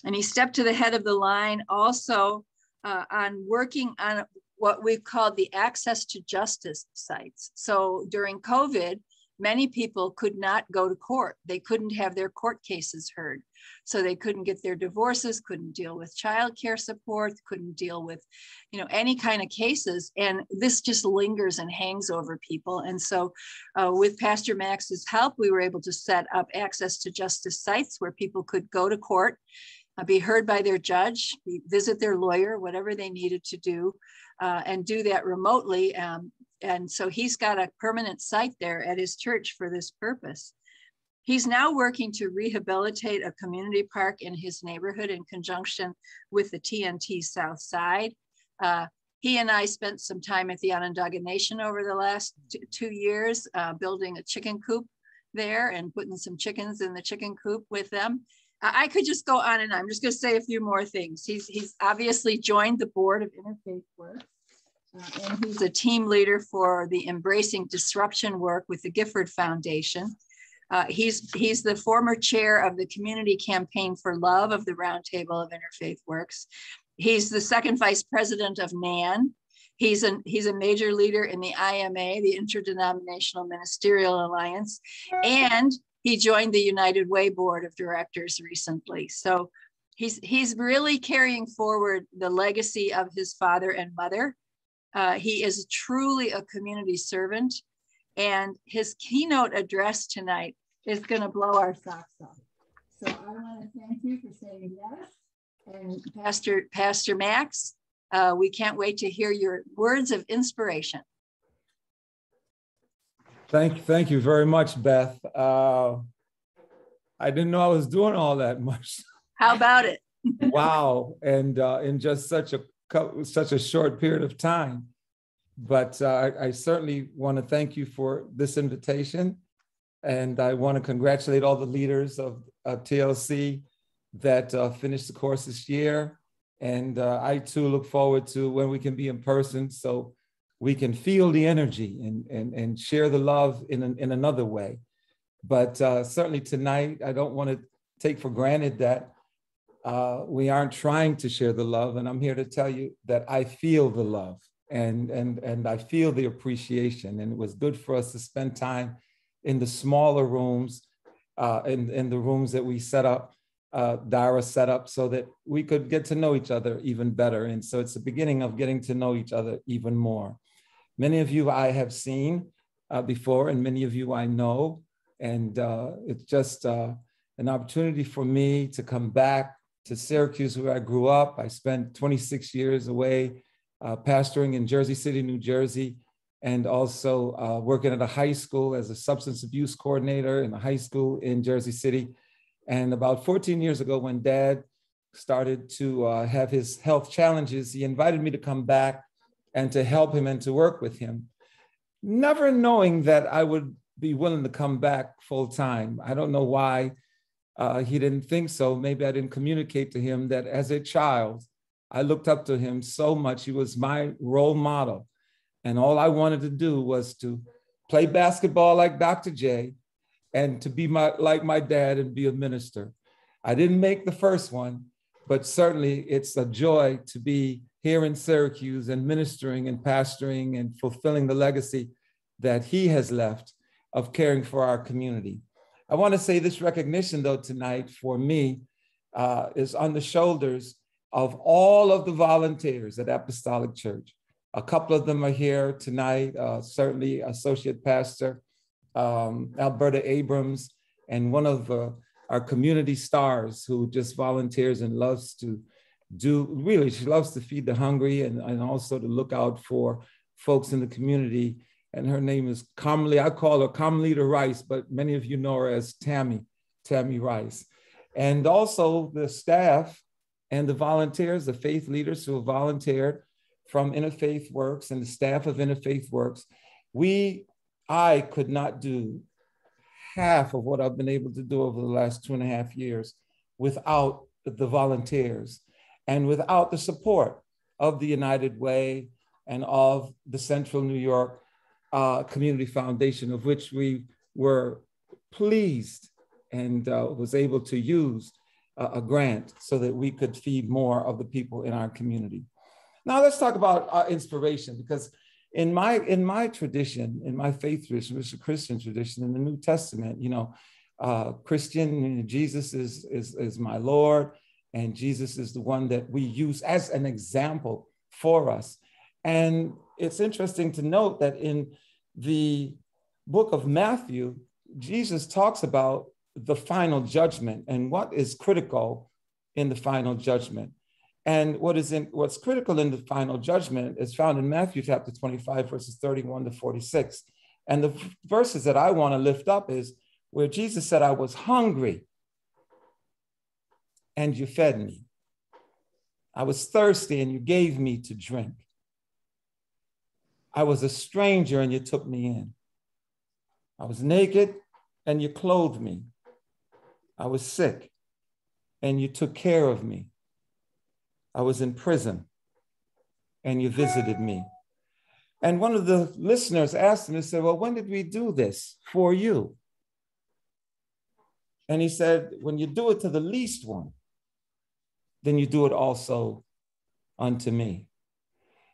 And he stepped to the head of the line also on working on what we've called the access to justice sites. So during COVID, many people could not go to court. They couldn't have their court cases heard. So they couldn't get their divorces, couldn't deal with childcare support, couldn't deal with, any kind of cases. And this just lingers and hangs over people. And so with Pastor Max's help, we were able to set up access to justice sites where people could go to court, be heard by their judge, visit their lawyer, whatever they needed to do, and do that remotely. And so he's got a permanent site there at his church for this purpose. He's now working to rehabilitate a community park in his neighborhood in conjunction with the TNT South Side. He and I spent some time at the Onondaga Nation over the last 2 years, building a chicken coop there and putting some chickens in the chicken coop with them. I could just go on and on. I'm just going to say a few more things. He's obviously joined the board of Interfaith Works. And he's a team leader for the Embracing Disruption work with the Gifford Foundation. He's the former chair of the Community Campaign for Love of the Roundtable of Interfaith Works. He's the second vice president of NAN. He's a major leader in the IMA, the Interdenominational Ministerial Alliance, and he joined the United Way Board of Directors recently. So he's really carrying forward the legacy of his father and mother. He is truly a community servant, and his keynote address tonight is going to blow our socks off. So I want to thank you for saying yes. And Pastor Max, we can't wait to hear your words of inspiration. Thank you very much, Beth. I didn't know I was doing all that much. How about it? Wow. And in just such a short period of time. But I certainly want to thank you for this invitation. And I want to congratulate all the leaders of TLC that finished the course this year. And I too look forward to when we can be in person so we can feel the energy and share the love in another way. But certainly tonight, I don't want to take for granted that we aren't trying to share the love. And I'm here to tell you that I feel the love and I feel the appreciation. And it was good for us to spend time in the smaller rooms, in the rooms that we set up, Dara set up so that we could get to know each other even better. And so it's the beginning of getting to know each other even more. Many of you I have seen before, and many of you I know. And it's just an opportunity for me to come back to Syracuse, where I grew up. I spent 26 years away pastoring in Jersey City, New Jersey, and also working at a high school as a substance abuse coordinator in a high school in Jersey City. And about 14 years ago, when Dad started to have his health challenges, he invited me to come back and to help him and to work with him, never knowing that I would be willing to come back full time. I don't know why he didn't think so. Maybe I didn't communicate to him that as a child, I looked up to him so much. He was my role model. And all I wanted to do was to play basketball like Dr. J and to be like my dad and be a minister. I didn't make the first one, but certainly it's a joy to be here in Syracuse and ministering and pastoring and fulfilling the legacy that he has left of caring for our community. I want to say this recognition, though, tonight for me is on the shoulders of all of the volunteers at Apostolic Church. A couple of them are here tonight, certainly Associate Pastor Alberta Abrams, and one of our community stars who just volunteers and loves to she loves to feed the hungry and also to look out for folks in the community. And her name is commonly, I call her Carmelita Rice, but many of you know her as Tammy Rice. And also the staff and the volunteers, the faith leaders who have volunteered from Interfaith Works and the staff of Interfaith Works. I could not do half of what I've been able to do over the last 2.5 years without the volunteers and without the support of the United Way and of the Central New York Community Foundation, of which we were pleased and was able to use a grant so that we could feed more of the people in our community. Now let's talk about inspiration, because in my tradition, in my faith tradition, which is a Christian tradition, in the New Testament, Christian, Jesus is my Lord, and Jesus is the one that we use as an example for us. And it's interesting to note that in the book of Matthew, Jesus talks about the final judgment and what is critical in the final judgment. And what's critical in the final judgment is found in Matthew chapter 25, verses 31 to 46. And the verses that I want to lift up is where Jesus said, I was hungry and you fed me. I was thirsty and you gave me to drink. I was a stranger and you took me in. I was naked and you clothed me. I was sick and you took care of me. I was in prison and you visited me. And one of the listeners asked him, he said, well, when did we do this for you? And he said, when you do it to the least one, then you do it also unto me.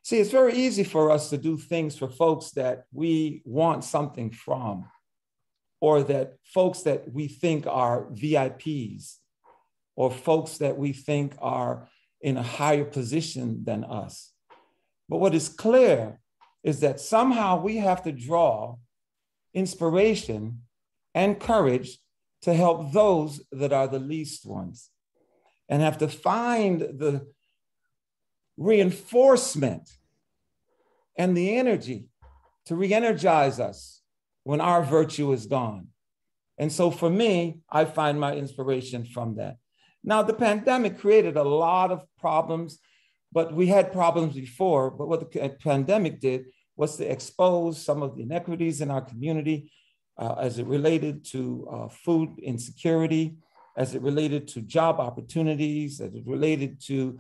See, it's very easy for us to do things for folks that we want something from, or that folks that we think are VIPs, or folks that we think are in a higher position than us. But what is clear is that somehow we have to draw inspiration and courage to help those that are the least ones, and have to find the reinforcement and the energy to re-energize us when our virtue is gone. And so for me, I find my inspiration from that. Now, the pandemic created a lot of problems, but we had problems before. But what the pandemic did was to expose some of the inequities in our community as it related to food insecurity, as it related to job opportunities, as it related to,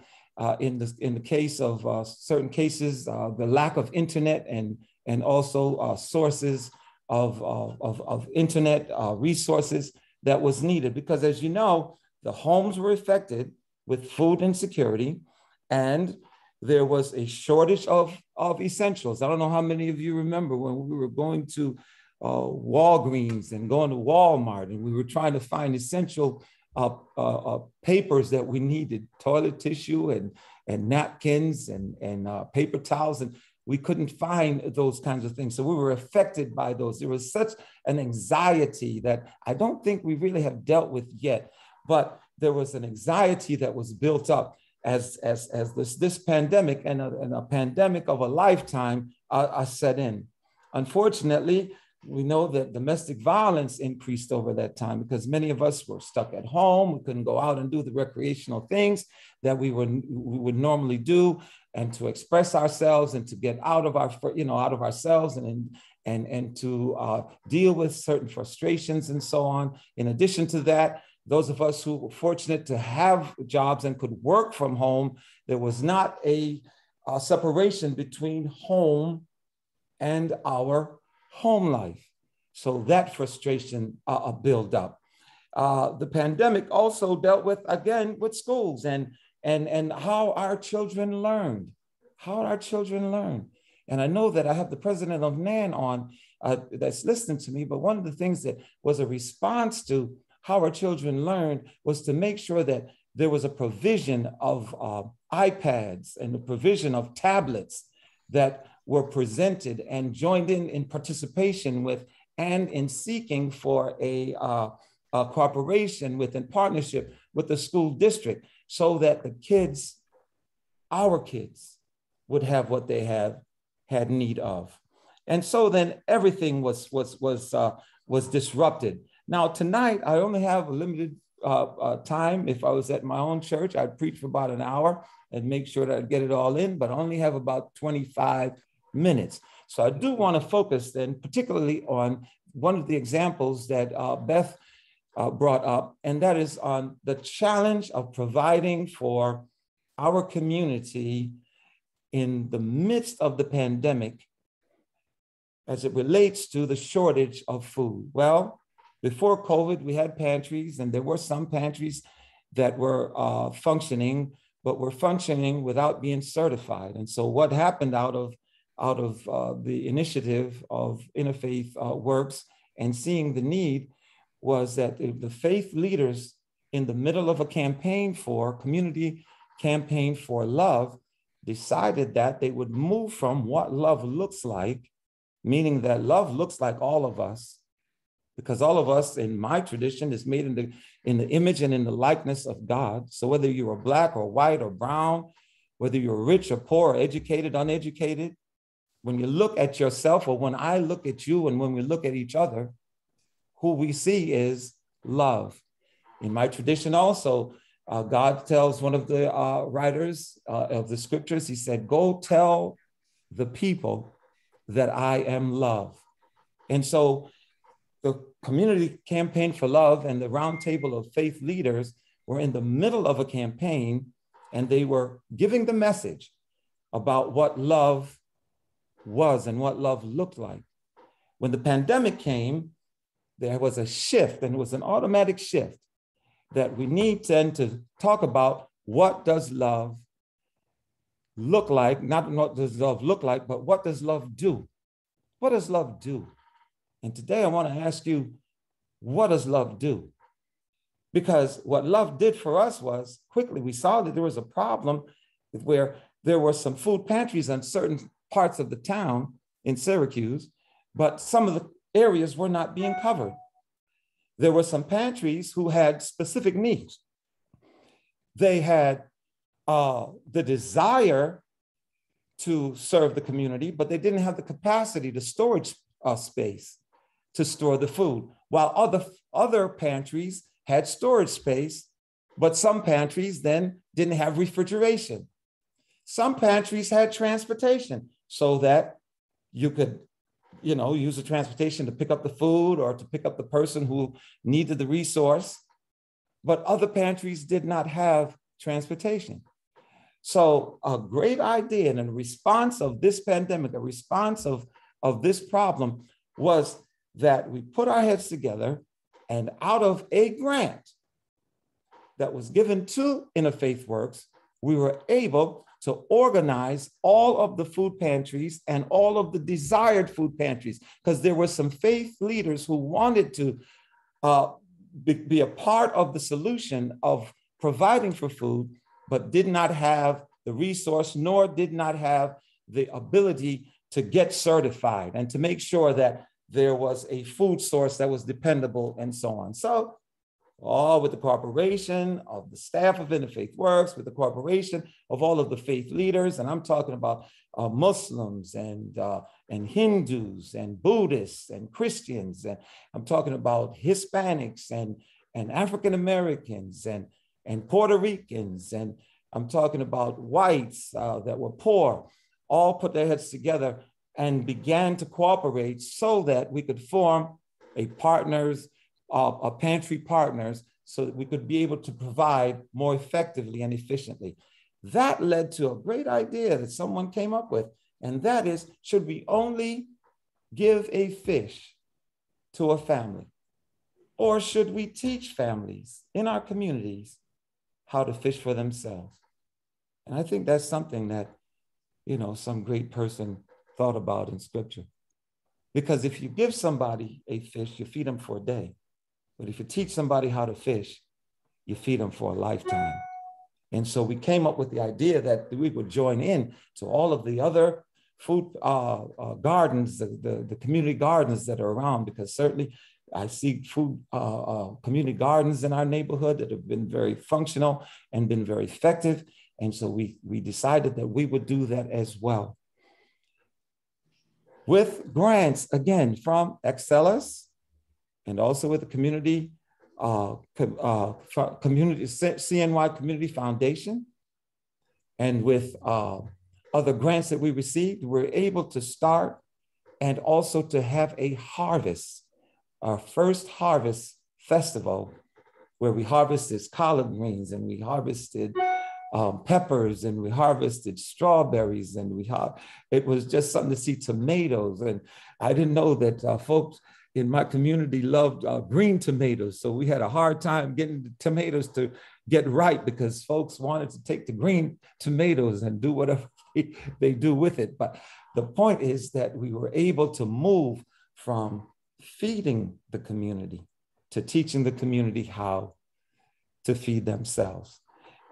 in the case of certain cases, the lack of internet and also sources of internet resources that was needed. Because as you know, the homes were affected with food insecurity, and there was a shortage of essentials. I don't know how many of you remember when we were going to Walgreens and going to Walmart, and we were trying to find essential papers that we needed, toilet tissue and napkins and paper towels, and we couldn't find those kinds of things. So we were affected by those. There was such an anxiety that I don't think we really have dealt with yet, but there was an anxiety that was built up as this pandemic and a pandemic of a lifetime are set in. Unfortunately, we know that domestic violence increased over that time because many of us were stuck at home. We couldn't go out and do the recreational things that we would normally do, and to express ourselves and to get out of ourselves and to deal with certain frustrations and so on. In addition to that, those of us who were fortunate to have jobs and could work from home, there was not a separation between home and our home life. So that frustration built up. The pandemic also dealt with, again, with schools and how our children learned. And I know that I have the president of NAN on that's listening to me, but one of the things that was a response to how our children learned was to make sure that there was a provision of iPads and the provision of tablets that were presented and joined in participation with and in seeking for a cooperation with and partnership with the school district so that the kids, our kids, would have what they had need of. And so then everything was disrupted. Now tonight, I only have a limited time. If I was at my own church, I'd preach for about an hour and make sure that I'd get it all in, but I only have about 25 minutes. So I do want to focus then particularly on one of the examples that Beth brought up, and that is on the challenge of providing for our community in the midst of the pandemic as it relates to the shortage of food. Well, before COVID, we had pantries, and there were some pantries that were functioning, but were functioning without being certified. And so what happened out of the initiative of Interfaith Works and seeing the need was that the faith leaders in the middle of a community campaign for love, decided that they would move from what love looks like, meaning that love looks like all of us, because all of us in my tradition is made in the image and in the likeness of God. So whether you are Black or white or brown, whether you're rich or poor, or educated, uneducated, when you look at yourself, or when I look at you, and when we look at each other, who we see is love. In my tradition also, God tells one of the writers of the scriptures, he said, go tell the people that I am love. And so the Community Campaign for Love and the Roundtable of Faith Leaders were in the middle of a campaign, and they were giving the message about what love was and what love looked like. When the pandemic came, there was a shift, and it was an automatic shift that we need then to talk about what does love look like, not what does love look like, but what does love do? What does love do? And today I want to ask you, what does love do? Because what love did for us was, quickly we saw that there was a problem where there were some food pantries in certain parts of the town in Syracuse, but some of the areas were not being covered. There were some pantries who had specific needs. They had the desire to serve the community, but they didn't have the capacity, the storage space to store the food, while other pantries had storage space But some pantries then didn't have refrigeration. Some pantries had transportation so that you could, use the transportation to pick up the food or to pick up the person who needed the resource. But other pantries did not have transportation. So a great idea and a response of this pandemic, a response of this problem was that we put our heads together, and out of a grant that was given to Interfaith Works, we were able to organize all of the food pantries and all of the desired food pantries, because there were some faith leaders who wanted to be a part of the solution of providing for food, but did not have the resource, nor did not have the ability to get certified and to make sure that there was a food source that was dependable and so on. So all with the cooperation of the staff of Interfaith Works, with the cooperation of all of the faith leaders, and I'm talking about Muslims and Hindus and Buddhists and Christians, and I'm talking about Hispanics and African Americans and Puerto Ricans, and I'm talking about whites that were poor, all put their heads together and began to cooperate so that we could form a pantry partners, so that we could be able to provide more effectively and efficiently. That led to a great idea that someone came up with, and that is, should we only give a fish to a family, or should we teach families in our communities how to fish for themselves? And I think that's something that, some great person thought about in scripture. Because if you give somebody a fish, you feed them for a day. But if you teach somebody how to fish, you feed them for a lifetime. And so we came up with the idea that we would join in to all of the other food gardens, the community gardens that are around, because certainly I see food community gardens in our neighborhood that have been very functional and been very effective. And so we decided that we would do that as well. With grants, again, from Excellus, and also with the community, CNY Community Foundation, and with other grants that we received, we were able to start and also to have a harvest, our first harvest festival, where we harvested collard greens, and we harvested peppers, and we harvested strawberries, and it was just something to see tomatoes. And I didn't know that folks in my community loved green tomatoes. So we had a hard time getting the tomatoes to get ripe, because folks wanted to take the green tomatoes and do whatever they do with it. But the point is that we were able to move from feeding the community to teaching the community how to feed themselves.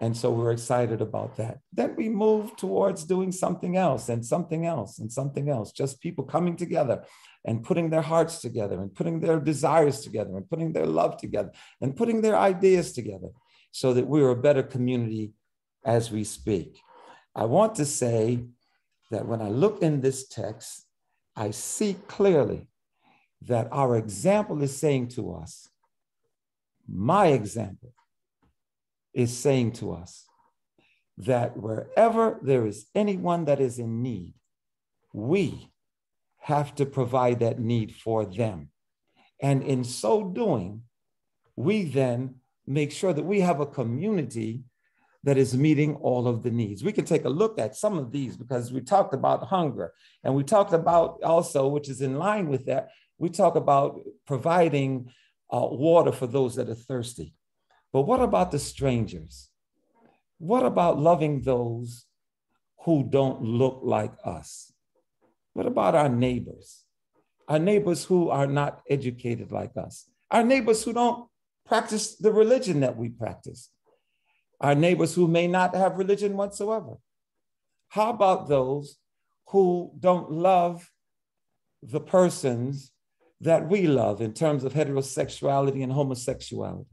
And so we're excited about that. Then we moved towards doing something else and something else and something else, just people coming together and putting their hearts together and putting their desires together and putting their love together and putting their ideas together, so that we're a better community as we speak. I want to say that when I look in this text, I see clearly that our example is saying to us, my example is saying to us, that wherever there is anyone that is in need, we have to provide that need for them. And in so doing, we then make sure that we have a community that is meeting all of the needs. We can take a look at some of these, because we talked about hunger, and we talked about also, which is in line with that, we talk about providing water for those that are thirsty. But what about the strangers? What about loving those who don't look like us? What about our neighbors? Our neighbors who are not educated like us. Our neighbors who don't practice the religion that we practice. Our neighbors who may not have religion whatsoever. How about those who don't love the persons that we love in terms of heterosexuality and homosexuality?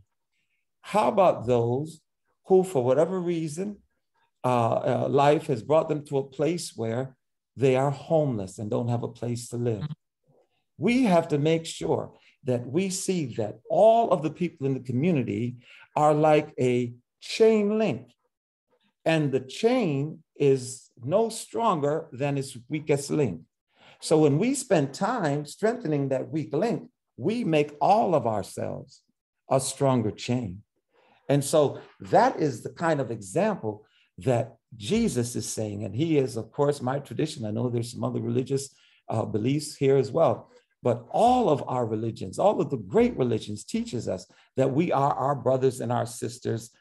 How about those who, for whatever reason, life has brought them to a place where they are homeless and don't have a place to live? We have to make sure that we see that all of the people in the community are like a chain link, and the chain is no stronger than its weakest link. So when we spend time strengthening that weak link, we make all of ourselves a stronger chain. And so that is the kind of example that Jesus is saying. And he is, of course, my tradition. I know there's some other religious beliefs here as well. But all of our religions, all of the great religions teaches us that we are our brothers and our sisters'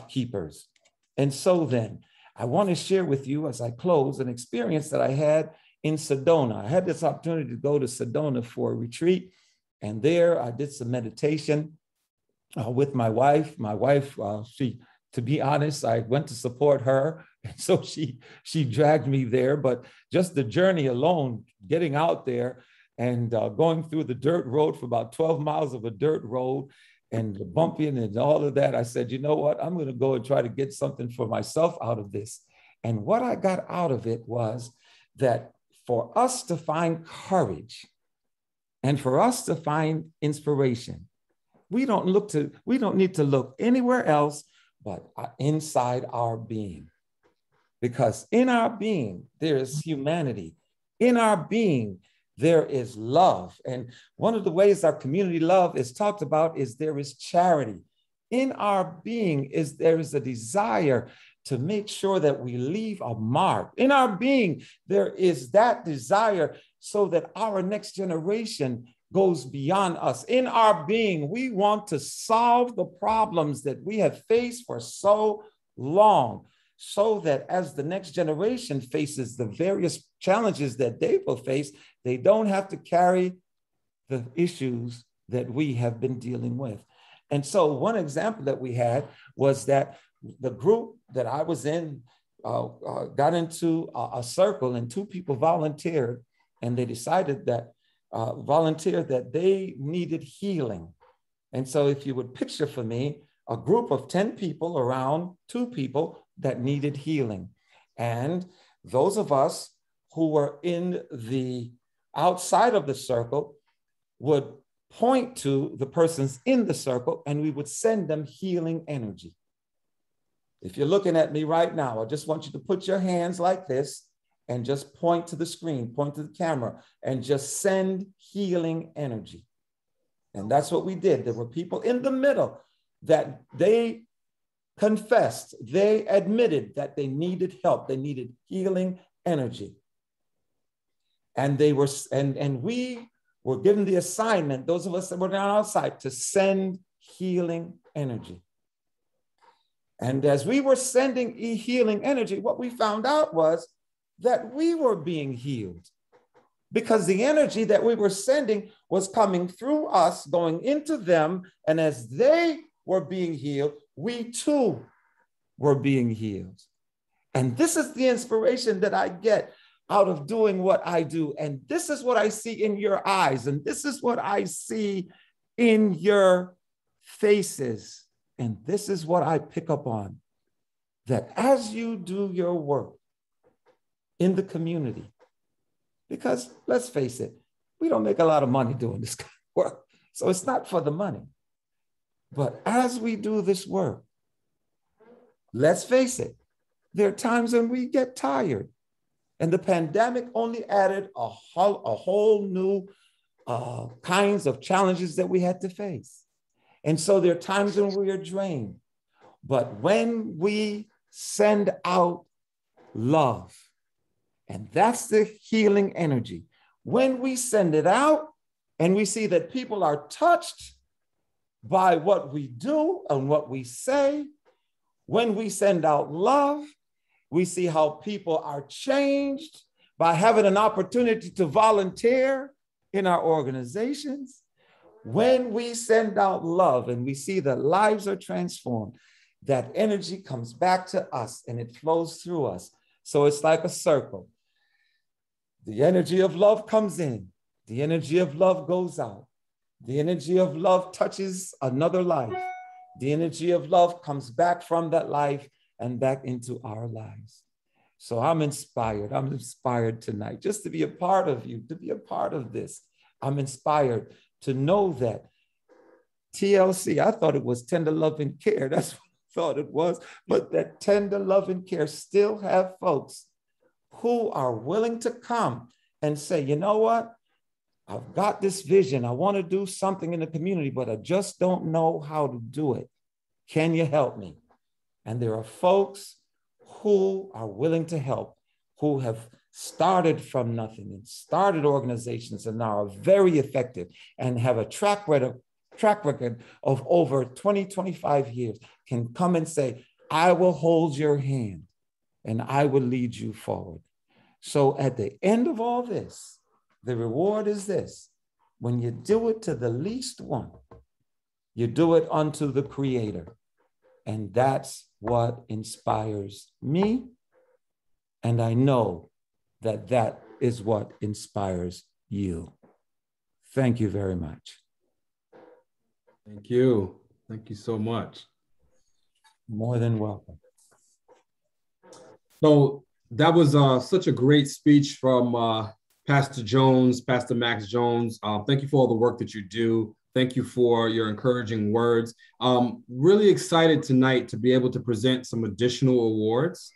keepers. And so then, I want to share with you as I close an experience that I had in Sedona. I had this opportunity to go to Sedona for a retreat. And there I did some meditation with my wife. My wife, to be honest, I went to support her. And so she dragged me there. But just the journey alone, getting out there and going through the dirt road for about 12 miles of a dirt road and bumping and all of that, I said, you know what, I'm going to go and try to get something for myself out of this. And what I got out of it was that for us to find courage and for us to find inspiration, we don't need to look anywhere else but inside our being. Because in our being, there is humanity. In our being, there is love. And one of the ways our community love is talked about is there is charity. In our being there is a desire to make sure that we leave a mark. In our being, there is that desire so that our next generation goes beyond us. In our being, we want to solve the problems that we have faced for so long, so that as the next generation faces the various challenges that they will face, they don't have to carry the issues that we have been dealing with. And so one example that we had was that the group that I was in got into a circle, and two people volunteered, and they decided that that they needed healing. And so if you would picture for me a group of 10 people around two people that needed healing. And those of us who were in the outside of the circle would point to the persons in the circle and we would send them healing energy. If you're looking at me right now, I just want you to put your hands like this and just point to the screen, point to the camera, and just send healing energy. And that's what we did. There were people in the middle that they confessed, they admitted that they needed help, they needed healing energy. And we were given the assignment, those of us that were down outside, to send healing energy. And as we were sending healing energy, what we found out was that we were being healed, because the energy that we were sending was coming through us, going into them. And as they were being healed, we too were being healed. And this is the inspiration that I get out of doing what I do. And this is what I see in your eyes. And this is what I see in your faces. And this is what I pick up on, that as you do your work in the community, because let's face it, we don't make a lot of money doing this kind of work. So it's not for the money. But as we do this work, let's face it, there are times when we get tired. And the pandemic only added a whole new kinds of challenges that we had to face. And so there are times when we are drained. But when we send out love, and that's the healing energy, when we send it out and we see that people are touched by what we do and what we say, when we send out love, we see how people are changed by having an opportunity to volunteer in our organizations. When we send out love and we see that lives are transformed, that energy comes back to us and it flows through us. So it's like a circle. The energy of love comes in. The energy of love goes out. The energy of love touches another life. The energy of love comes back from that life and back into our lives. So I'm inspired. I'm inspired tonight just to be a part of you, to be a part of this. I'm inspired to know that TLC, I thought it was tender love and care. That's what I thought it was. But that tender love and care still have folks who are willing to come and say, you know what? I've got this vision. I want to do something in the community, but I just don't know how to do it. Can you help me? And there are folks who are willing to help, who have started from nothing and started organizations and now are very effective and have a track record of over 20, 25 years, can come and say, I will hold your hand and I will lead you forward. So at the end of all this, the reward is this: when you do it to the least one, you do it unto the Creator. And that's what inspires me. And I know that that is what inspires you. Thank you very much. Thank you. Thank you so much. More than welcome. So that was such a great speech from Pastor Jones, Pastor Max Jones. Thank you for all the work that you do. Thank you for your encouraging words. Really excited tonight to be able to present some additional awards.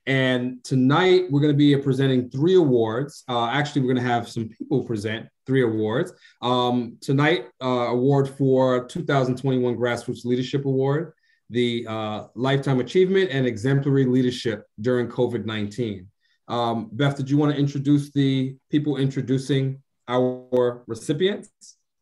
And tonight we're going to be presenting 3 awards. Actually, we're going to have some people present 3 awards. Tonight, award for 2021 Grassroots Leadership Award, the Lifetime Achievement and Exemplary Leadership during COVID-19. Beth, did you want to introduce the people introducing our recipients?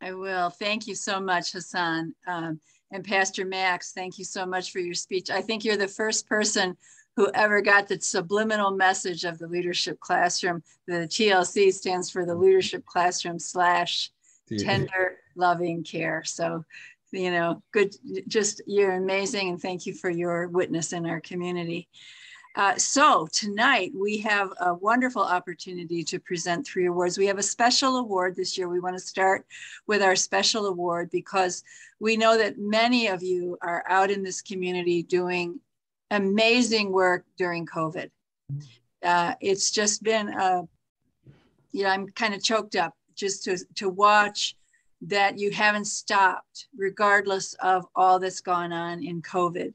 I will. Thank you so much, Hassan. And Pastor Max, thank you so much for your speech. I think you're the first person who ever got the subliminal message of the leadership classroom. The TLC stands for the leadership classroom / tender loving care. So, you know, good, just you're amazing. And thank you for your witness in our community. So tonight we have a wonderful opportunity to present 3 awards. We have a special award this year. We want to start with our special award because we know that many of you are out in this community doing amazing work during COVID. It's just been, you know, I'm kind of choked up just to watch that you haven't stopped regardless of all that's gone on in COVID.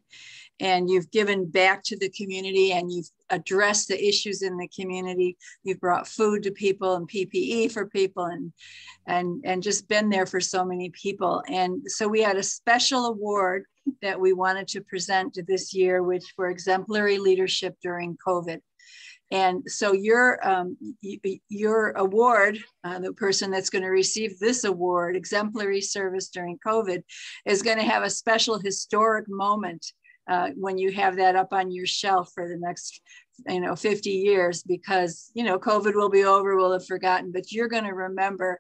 And you've given back to the community and you've addressed the issues in the community. You've brought food to people and PPE for people and just been there for so many people. And so we had a special award that we wanted to present this year, which for exemplary leadership during COVID. And so your award, the person that's going to receive this award, exemplary service during COVID, is going to have a special historic moment when you have that up on your shelf for the next, 50 years, because, COVID will be over, we'll have forgotten, but you're going to remember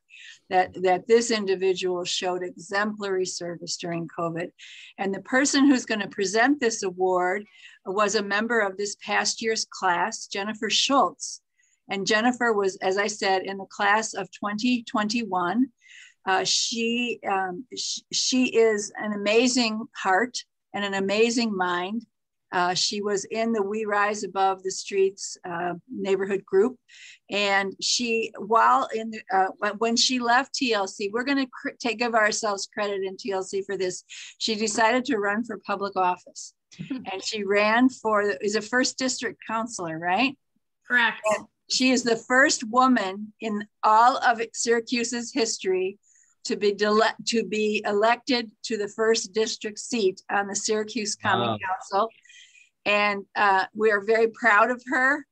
that this individual showed exemplary service during COVID. And the person who's going to present this award was a member of this past year's class, Jennifer Schultz. And Jennifer was, as I said, in the class of 2021. She is an amazing heart and an amazing mind. She was in the We Rise Above the Streets neighborhood group. And when she left TLC, we're going to give ourselves credit in TLC for this. She decided to run for public office. And she ran is a first district councilor, right? Correct. And she is the first woman in all of Syracuse's history to be elected to the first district seat on the Syracuse County Council. And we are very proud of her.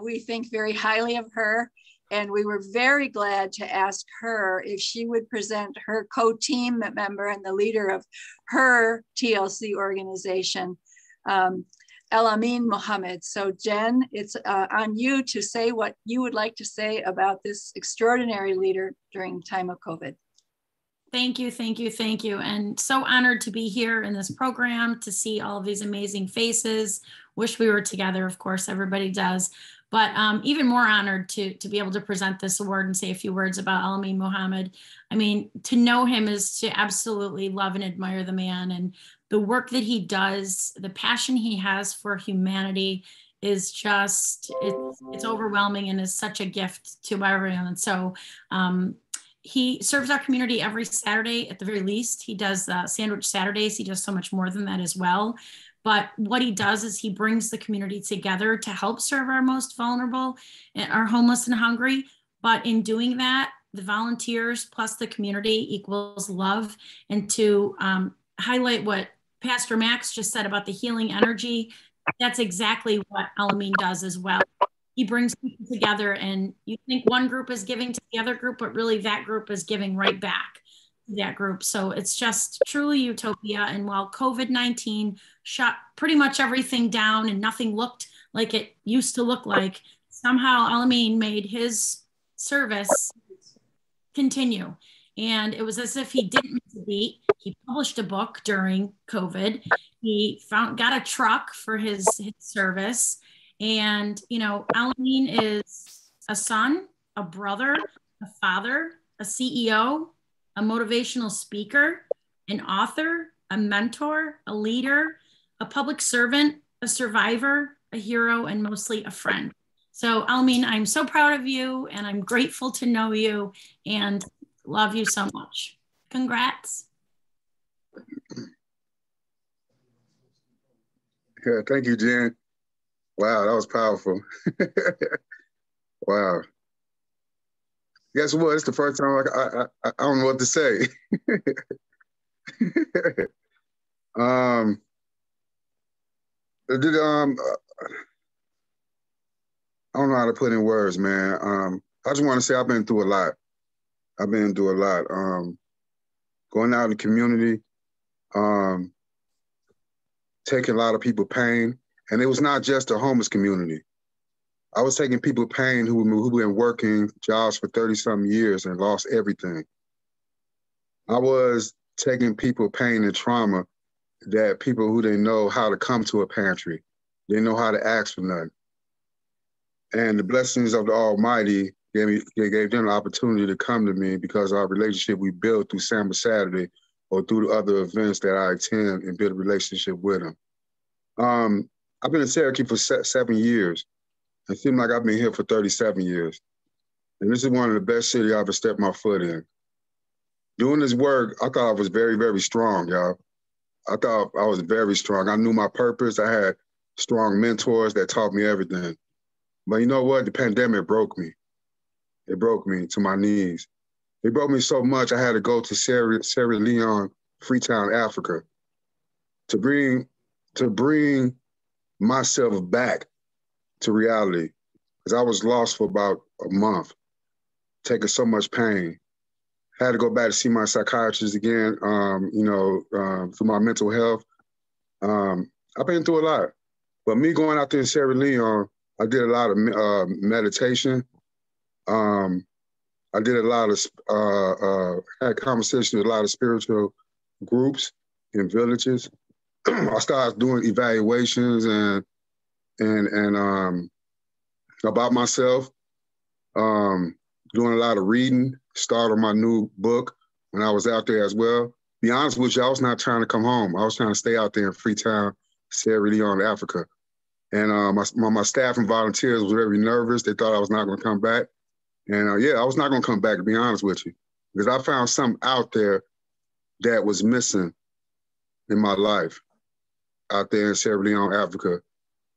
We think very highly of her. And we were very glad to ask her if she would present her co-team member and the leader of her TLC organization, Al-Amin Muhammad. So Jen, it's on you to say what you would like to say about this extraordinary leader during time of COVID. Thank you, thank you, thank you. And so honored to be here in this program, to see all of these amazing faces. Wish we were together, of course, everybody does. But even more honored to be able to present this award and say a few words about Al-Amin Muhammad. I mean, to know him is to absolutely love and admire the man, and the work that he does, the passion he has for humanity is just, it's overwhelming and is such a gift to everyone. So he serves our community every Saturday at the very least. He does Sandwich Saturdays. He does so much more than that as well. But what he does is he brings the community together to help serve our most vulnerable, our homeless and hungry. But in doing that, the volunteers plus the community equals love. And to highlight what Pastor Max just said about the healing energy, that's exactly what Al-Amin does as well. He brings people together, and you think one group is giving to the other group, but really that group is giving right back to that group. So it's just truly utopia. And while COVID-19 shut pretty much everything down and nothing looked like it used to look like, somehow Al-Amin made his service continue. And it was as if he didn't miss a beat. He published a book during COVID. He got a truck for his service. And, you know, Al-Amin is a son, a brother, a father, a CEO, a motivational speaker, an author, a mentor, a leader, a public servant, a survivor, a hero, and mostly a friend. So, Al-Amin, I'm so proud of you, and I'm grateful to know you and love you so much. Congrats. Yeah, thank you, Jen. Wow, that was powerful. Wow. Guess what? It's the first time I don't know what to say. I don't know how to put in words, man. I just want to say I've been through a lot. I've been through a lot. Going out in the community, taking a lot of people pain. And it was not just the homeless community. I was taking people pain who been working jobs for 30-something years and lost everything. I was taking people pain and trauma that people who didn't know how to come to a pantry, didn't know how to ask for nothing. And the blessings of the Almighty gave them the opportunity to come to me because of our relationship we built through Samba Saturday or through the other events that I attend and build a relationship with them. I've been in Syracuse for 7 years. It seems like I've been here for 37 years. And this is one of the best cities I've ever stepped my foot in. Doing this work, I thought I was very, very strong, y'all. I thought I was very strong. I knew my purpose. I had strong mentors that taught me everything. But you know what? The pandemic broke me. It broke me to my knees. It broke me so much I had to go to Sierra Leone, Freetown, Africa, to bring myself back to reality, because I was lost for about a month, taking so much pain. Had to go back to see my psychiatrist again, through my mental health. I've been through a lot. But me going out there in Sierra Leone, I did a lot of meditation. I did a lot of, had conversations with a lot of spiritual groups in villages. I started doing evaluations and about myself, doing a lot of reading, started my new book when I was out there as well. Be honest with you, I was not trying to come home. I was trying to stay out there in Freetown, Sierra Leone, Africa. And my staff and volunteers was very nervous. They thought I was not going to come back. And I was not going to come back, to be honest with you, because I found something out there that was missing in my life out there in Sierra Leone, Africa.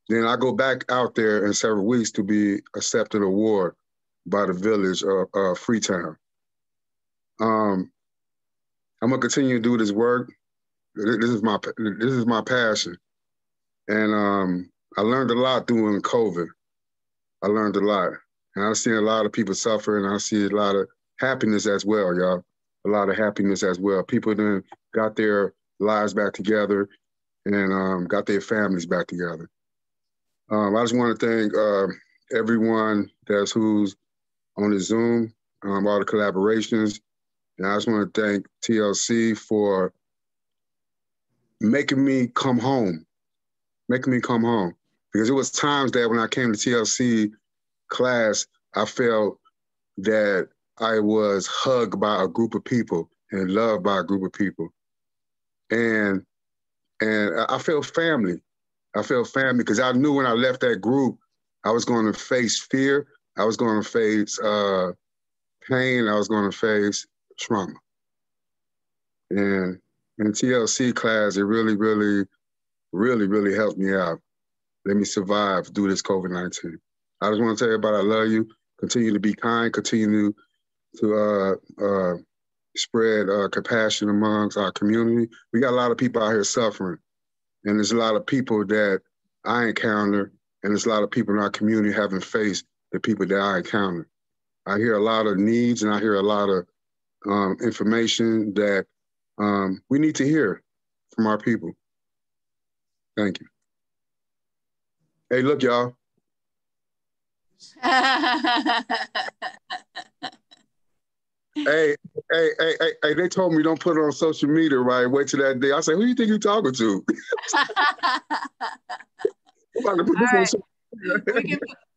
Then I go back out there in several weeks to be accepted an award by the village of Freetown. I'm gonna continue to do this work. This is my passion. And I learned a lot during COVID. I learned a lot. And I've seen a lot of people suffer, and I see a lot of happiness as well, y'all. A lot of happiness as well. People then got their lives back together and got their families back together. I just want to thank everyone who's on the Zoom, all the collaborations. And I just want to thank TLC for making me come home. Because it was times that when I came to TLC class, I felt that I was hugged by a group of people and loved by a group of people. And I felt family. I felt family because I knew when I left that group, I was going to face fear. I was going to face pain I was going to face, trauma. And in TLC class, it really helped me out. Let me survive through this COVID-19. I just want to tell everybody I love you. Continue to be kind. Continue to spread compassion amongst our community. We got a lot of people out here suffering. And there's a lot of people that I encounter, and there's a lot of people in our community having faced the people that I encounter. I hear a lot of needs, and I hear a lot of information that we need to hear from our people. Thank you. Hey, look, y'all. Hey, they told me don't put it on social media, right? Wait till that day. I said, who do you think you're talking to? All right.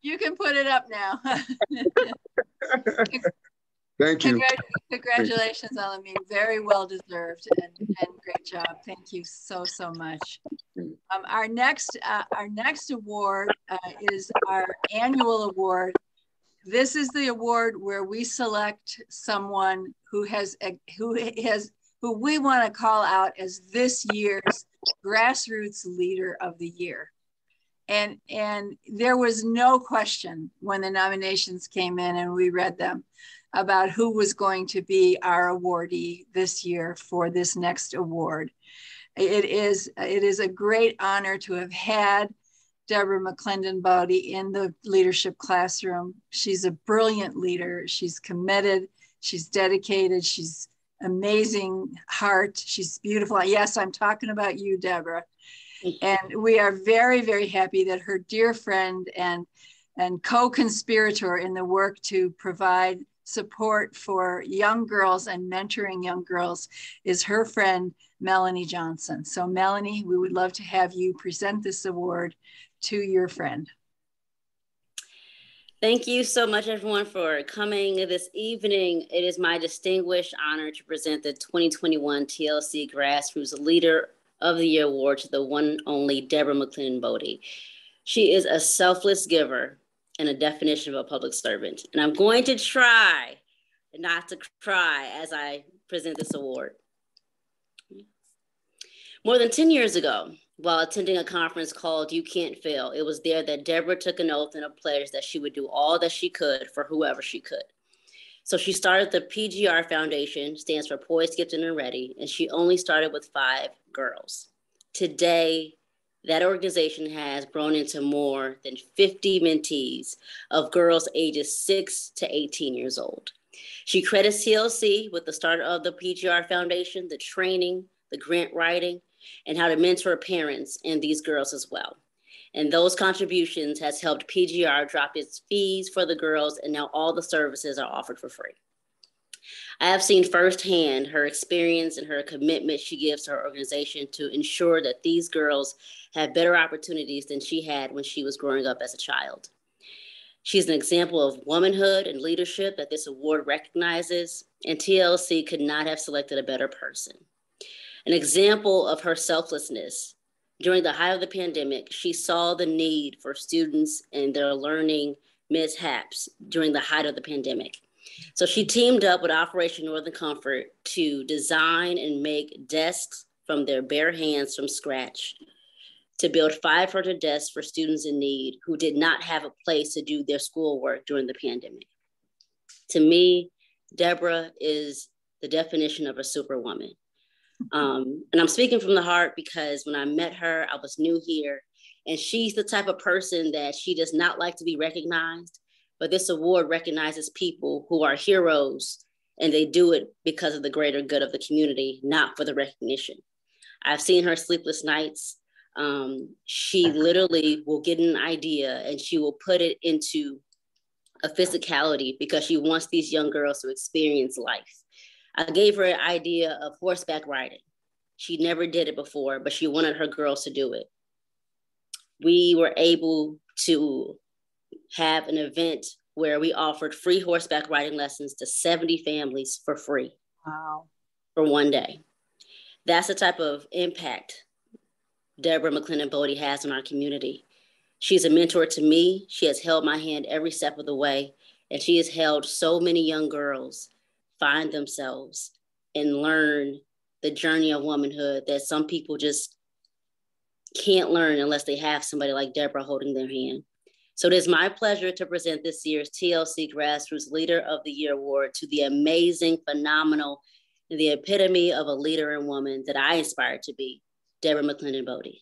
You can put it up now. Thank you. Congratulations, Al-Amin. Very well deserved and great job. Thank you so much. Our next award is our annual award. This is the award where we select someone who we want to call out as this year's Grassroots Leader of the Year. And there was no question when the nominations came in and we read them about who was going to be our awardee this year for this next award. It is a great honor to have had Debra McClendon-Boddie in the leadership classroom. She's a brilliant leader. She's committed. She's dedicated. She's amazing heart. She's beautiful. Yes, I'm talking about you, Deborah. And we are very happy that her dear friend and co-conspirator in the work to provide support for young girls and mentoring young girls is her friend, Melanie Johnson. So Melanie, we would love to have you present this award to your friend. Thank you so much, everyone, for coming this evening. It is my distinguished honor to present the 2021 TLC Grassroots Leader of the Year Award to the one and only Debra McClendon-Boddie. She is a selfless giver and a definition of a public servant. And I'm going to try not to cry as I present this award. More than 10 years ago, while attending a conference called You Can't Fail, it was there that Deborah took an oath and a pledge that she would do all that she could for whoever she could. So she started the PGR Foundation, stands for Poised, Gifted, and Ready, and she only started with 5 girls. Today, that organization has grown into more than 50 mentees of girls ages 6 to 18 years old. She credits TLC with the start of the PGR Foundation, the training, the grant writing, and how to mentor parents and these girls as well. And those contributions has helped PGR drop its fees for the girls, and now all the services are offered for free. I have seen firsthand her experience and her commitment she gives to her organization to ensure that these girls have better opportunities than she had when she was growing up as a child. She's an example of womanhood and leadership that this award recognizes, and TLC could not have selected a better person. An example of her selflessness. During the height of the pandemic, she saw the need for students and their learning mishaps during the height of the pandemic. So she teamed up with Operation Northern Comfort to design and make desks from their bare hands from scratch, to build 500 desks for students in need who did not have a place to do their schoolwork during the pandemic. To me, Deborah is the definition of a superwoman. And I'm speaking from the heart because when I met her, I was new here, and she's the type of person that she does not like to be recognized, but this award recognizes people who are heroes, and they do it because of the greater good of the community, not for the recognition. I've seen her sleepless nights. She literally will get an idea and she will put it into a physicality because she wants these young girls to experience life. I gave her an idea of horseback riding. She never did it before, but she wanted her girls to do it. We were able to have an event where we offered free horseback riding lessons to 70 families for free. Wow. For one day. That's the type of impact Debra McClendon-Boddie has on our community. She's a mentor to me. She has held my hand every step of the way. And she has helped so many young girls find themselves and learn the journey of womanhood that some people just can't learn unless they have somebody like Deborah holding their hand. So it is my pleasure to present this year's TLC Grassroots Leader of the Year Award to the amazing, phenomenal, and the epitome of a leader and woman that I aspire to be, Debra McClendon-Boddie.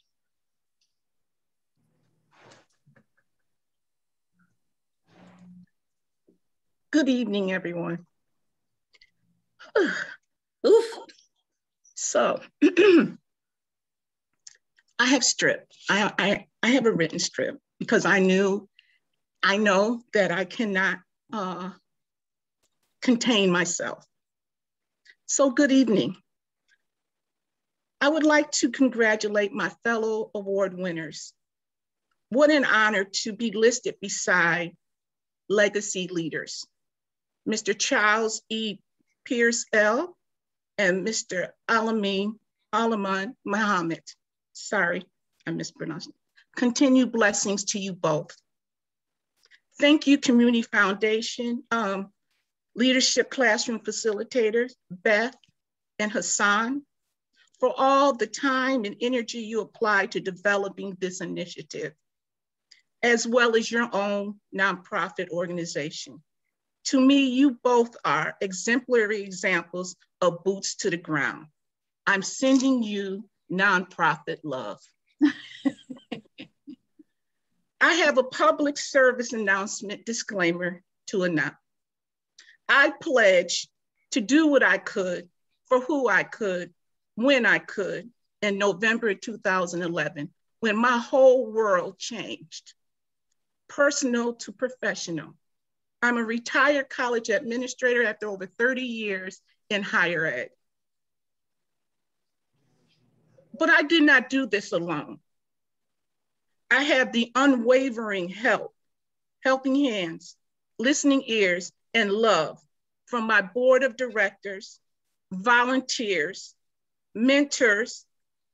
Good evening, everyone. Oof. So, I have stripped. I have a written strip because I know that I cannot contain myself. So good evening. I would like to congratulate my fellow award winners. What an honor to be listed beside legacy leaders, Mr. Charles E. Pierce L. and Mr. Al-Amin Muhammad. Sorry, I mispronounced it. Continued blessings to you both. Thank you, Community Foundation, Leadership Classroom Facilitators, Beth and Hassan, for all the time and energy you applied to developing this initiative, as well as your own nonprofit organization. To me, you both are exemplary examples of boots to the ground. I'm sending you nonprofit love. I have a public service announcement disclaimer to announce. I pledge to do what I could for who I could, when I could, in November 2011, when my whole world changed, personal to professional. I'm a retired college administrator after over 30 years in higher ed. But I did not do this alone. I have the unwavering help, helping hands, listening ears, and love from my board of directors, volunteers, mentors,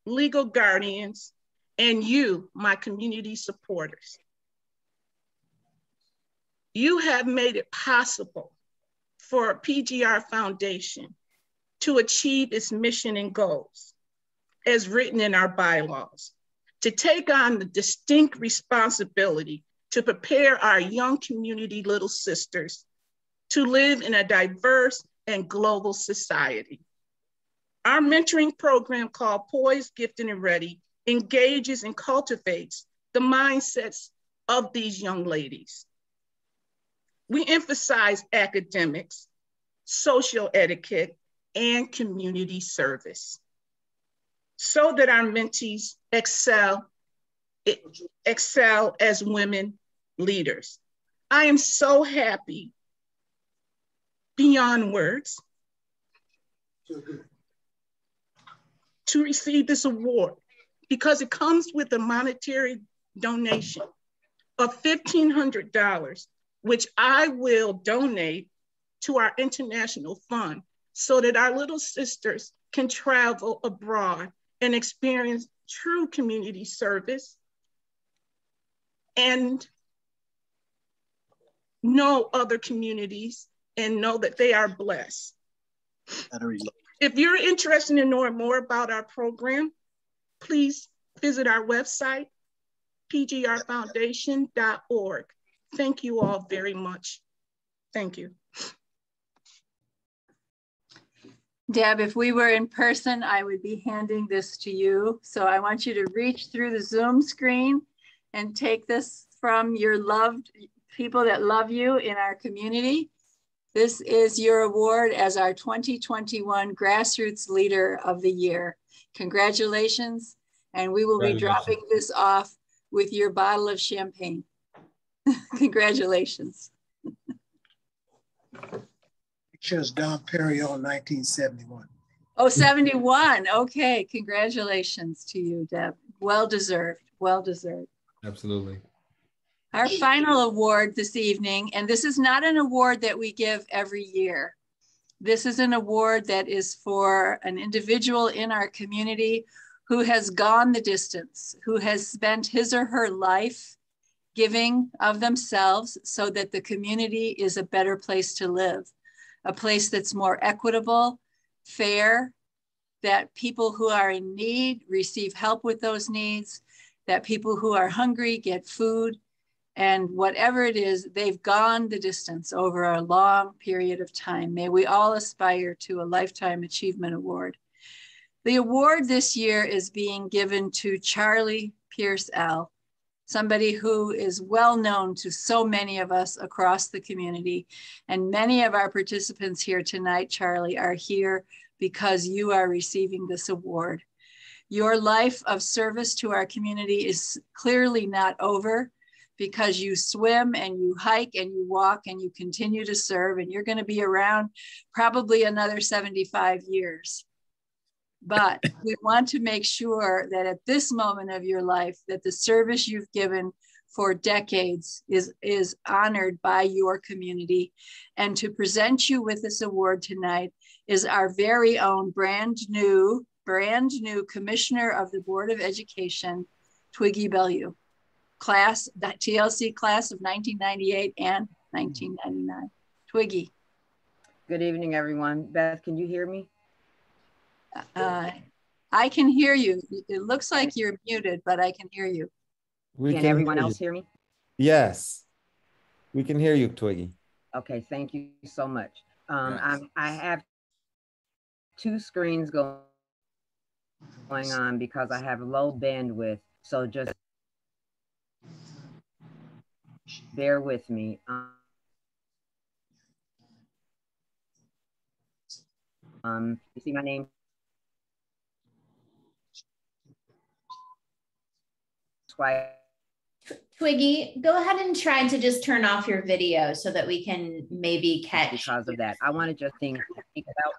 legal guardians, and you, my community supporters. You have made it possible for PGR Foundation to achieve its mission and goals, as written in our bylaws, to take on the distinct responsibility to prepare our young community little sisters to live in a diverse and global society. Our mentoring program called Poised, Gifted, and Ready engages and cultivates the mindsets of these young ladies. We emphasize academics, social etiquette, and community service so that our mentees excel as women leaders. I am so happy beyond words to receive this award because it comes with a monetary donation of $1,500, which I will donate to our international fund so that our little sisters can travel abroad and experience true community service and know other communities and know that they are blessed. If you're interested in knowing more about our program, please visit our website, pgrfoundation.org. Thank you all very much. Thank you. Deb, if we were in person, I would be handing this to you. So I want you to reach through the Zoom screen and take this from your loved people that love you in our community. This is your award as our 2021 Grassroots Leader of the Year. Congratulations. And we will be dropping this off with your bottle of champagne. Congratulations. Pictures Don Perignon, 1971. Oh, 71. Okay. Congratulations to you, Deb. Well deserved. Well deserved. Absolutely. Our final award this evening, and this is not an award that we give every year. This is an award that is for an individual in our community who has gone the distance, who has spent his or her life giving of themselves so that the community is a better place to live, a place that's more equitable, fair, that people who are in need receive help with those needs, that people who are hungry get food, and whatever it is, they've gone the distance over a long period of time. May we all aspire to a Lifetime Achievement Award. The award this year is being given to Charlie Pierce L., somebody who is well known to so many of us across the community. And many of our participants here tonight, Charlie, are here because you are receiving this award. Your life of service to our community is clearly not over, because you swim and you hike and you walk and you continue to serve, and you're going to be around probably another 75 years. But we want to make sure that at this moment of your life, that the service you've given for decades is honored by your community. And to present you with this award tonight is our very own brand new Commissioner of the Board of Education, Twiggy Bellew. Class, that TLC class of 1998 and 1999. Twiggy. Good evening, everyone. Beth, can you hear me? I can hear you. It looks like you're muted, but I can hear you. Can everyone else hear me? Yes, we can hear you, Twiggy. Okay, thank you so much. I have two screens going on because I have low bandwidth, so just bear with me. You see my name? Twiggy, go ahead and try to just turn off your video so that we can maybe catch. Because of that, I want to just think about.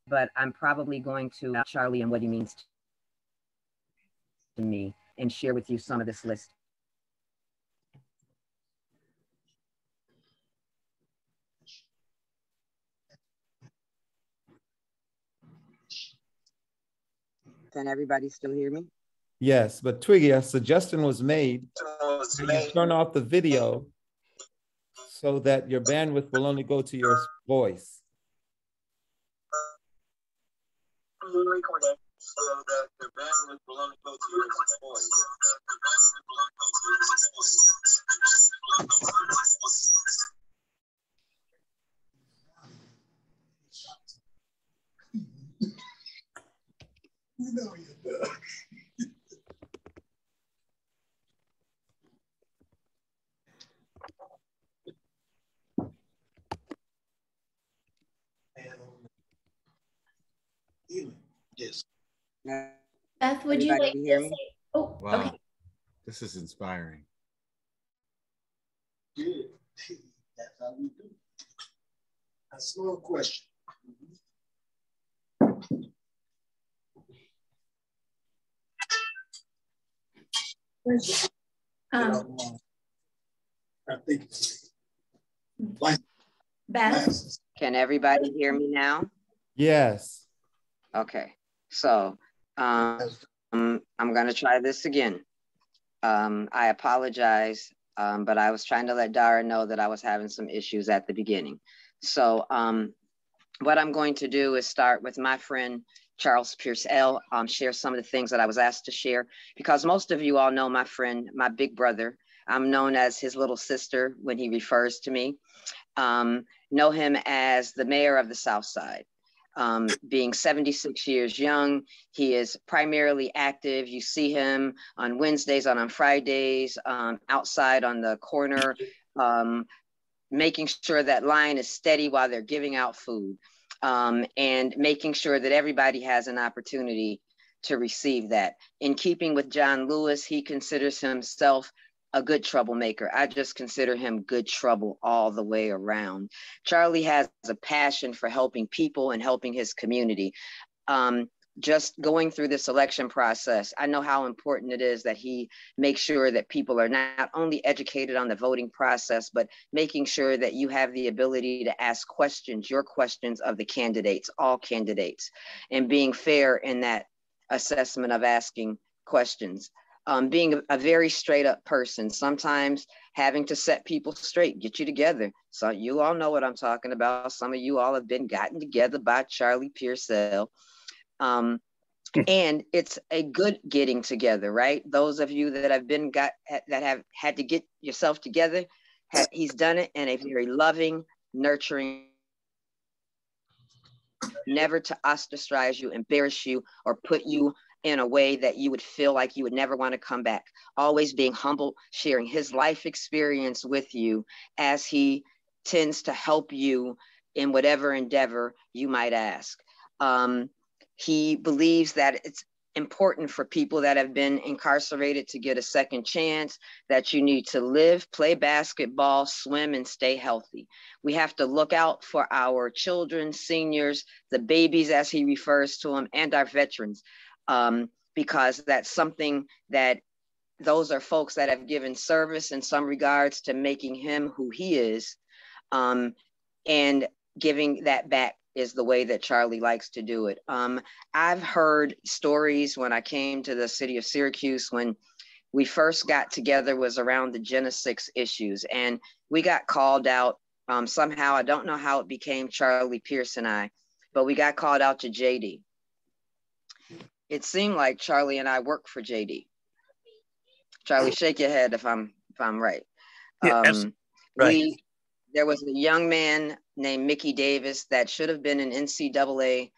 But I'm probably going to Charlie and what he means to me and share with you some of this list. Can everybody still hear me? Yes, but Twiggy, a suggestion was made to turn off the video so that your bandwidth will only go to your voice. So that the bandwidth will only go to your voice. You know you do. Yes. Beth, would you like to hear me? say? Oh, wow. Okay. This is inspiring. Good. That's how we do. A small question. I think Beth? Can everybody hear me now? Yes. Okay, so I'm going to try this again. I apologize, but I was trying to let Dara know that I was having some issues at the beginning. So what I'm going to do is start with my friend, Charles Pierce L., share some of the things that I was asked to share, because most of you all know my friend, my big brother. I'm known as his little sister when he refers to me. Know him as the mayor of the South Side. Being 76 years young, he is primarily active. You see him on Wednesdays, on Fridays, outside on the corner, making sure that line is steady while they're giving out food, and making sure that everybody has an opportunity to receive that. In keeping with John Lewis, he considers himself a good troublemaker. I just consider him good trouble all the way around. Charlie has a passion for helping people and helping his community. Just going through this election process, I know how important it is that he makes sure that people are not only educated on the voting process, but making sure that you have the ability to ask questions, your questions of the candidates, all candidates, and being fair in that assessment of asking questions. Being a very straight up person, sometimes having to set people straight, get you together. So you all know what I'm talking about. Some of you all have been gotten together by Charlie Pearsall. And it's a good getting together, right? Those of you that have had to get yourself together, he's done it in a very loving, nurturing, never to ostracize you, embarrass you, or put you in a way that you would feel like you would never want to come back. Always being humble, sharing his life experience with you as he tends to help you in whatever endeavor you might ask. He believes that it's important for people that have been incarcerated to get a second chance, that you need to live, play basketball, swim, and stay healthy. We have to look out for our children, seniors, the babies, as he refers to them, and our veterans, because that's something that those are folks that have given service in some regards to making him who he is, and giving that back is the way that Charlie likes to do it. I've heard stories when I came to the city of Syracuse, when we first got together was around the Gen 6 issues, and we got called out somehow. I don't know how it became Charlie Pierce and I, but we got called out to JD. It seemed like Charlie and I worked for JD. Charlie, shake your head if I'm right. Yes, right. There was a young man named Mickey Davis that should have been an NCAA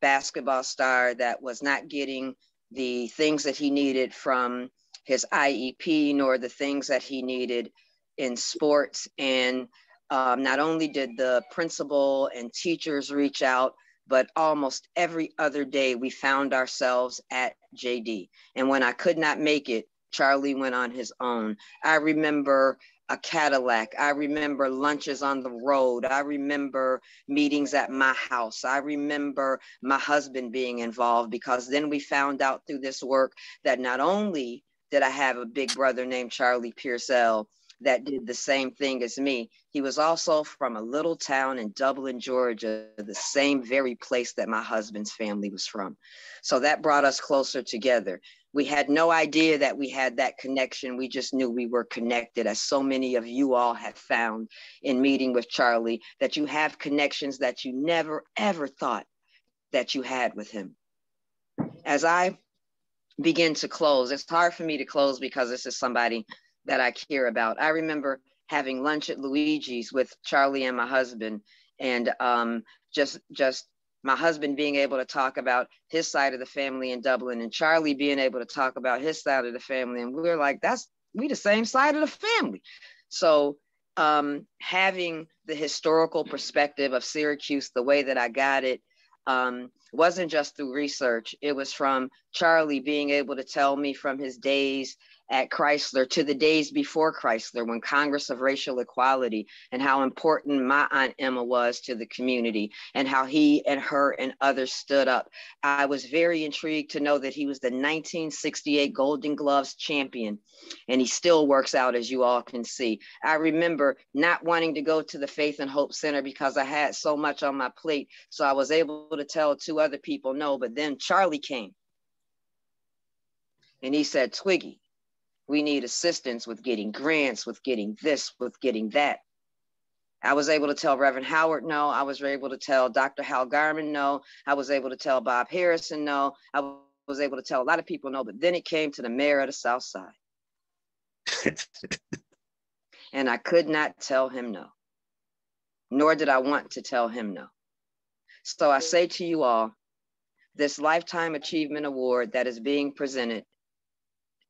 basketball star that was not getting the things that he needed from his IEP, nor the things that he needed in sports. And not only did the principal and teachers reach out, but almost every other day we found ourselves at JD. And when I could not make it, Charlie went on his own. I remember a Cadillac. I remember lunches on the road. I remember meetings at my house. I remember my husband being involved, because then we found out through this work that not only did I have a big brother named Charlie Pearsall that did the same thing as me, he was also from a little town in Dublin, Georgia, the same very place that my husband's family was from. So that brought us closer together. We had no idea that we had that connection. We just knew we were connected, as so many of you all have found in meeting with Charlie, that you have connections that you never, ever thought that you had with him. As I begin to close, it's hard for me to close because this is somebody that I care about. I remember having lunch at Luigi's with Charlie and my husband, and just my husband being able to talk about his side of the family in Dublin, and Charlie being able to talk about his side of the family. And we were like, we the same side of the family. So having the historical perspective of Syracuse, the way that I got it, wasn't just through research. It was from Charlie being able to tell me from his days at Chrysler to the days before Chrysler, when Congress of Racial Equality, and how important my Aunt Emma was to the community, and how he and her and others stood up. I was very intrigued to know that he was the 1968 Golden Gloves champion, and he still works out, as you all can see. I remember not wanting to go to the Faith and Hope Center because I had so much on my plate, so I was able to tell 2 other people no, but then Charlie came, and he said, Twiggy, we need assistance with getting grants, with getting this, with getting that. I was able to tell Reverend Howard no. I was able to tell Dr. Hal Garman no. I was able to tell Bob Harrison no. I was able to tell a lot of people no, but then it came to the mayor of the South Side. And I could not tell him no, nor did I want to tell him no. So I say to you all, this Lifetime Achievement Award that is being presented,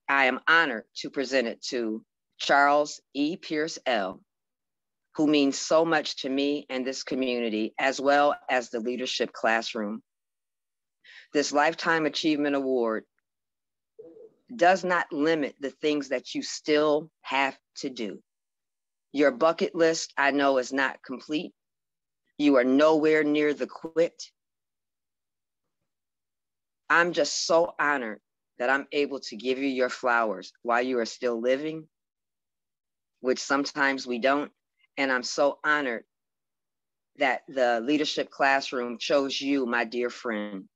I am honored to present it to Charles E. Pearsall, who means so much to me and this community, as well as the leadership classroom. This Lifetime Achievement Award does not limit the things that you still have to do. Your bucket list, I know, is not complete. You are nowhere near the quit. I'm just so honored that I'm able to give you your flowers while you are still living, which sometimes we don't. And I'm so honored that the leadership classroom chose you, my dear friend,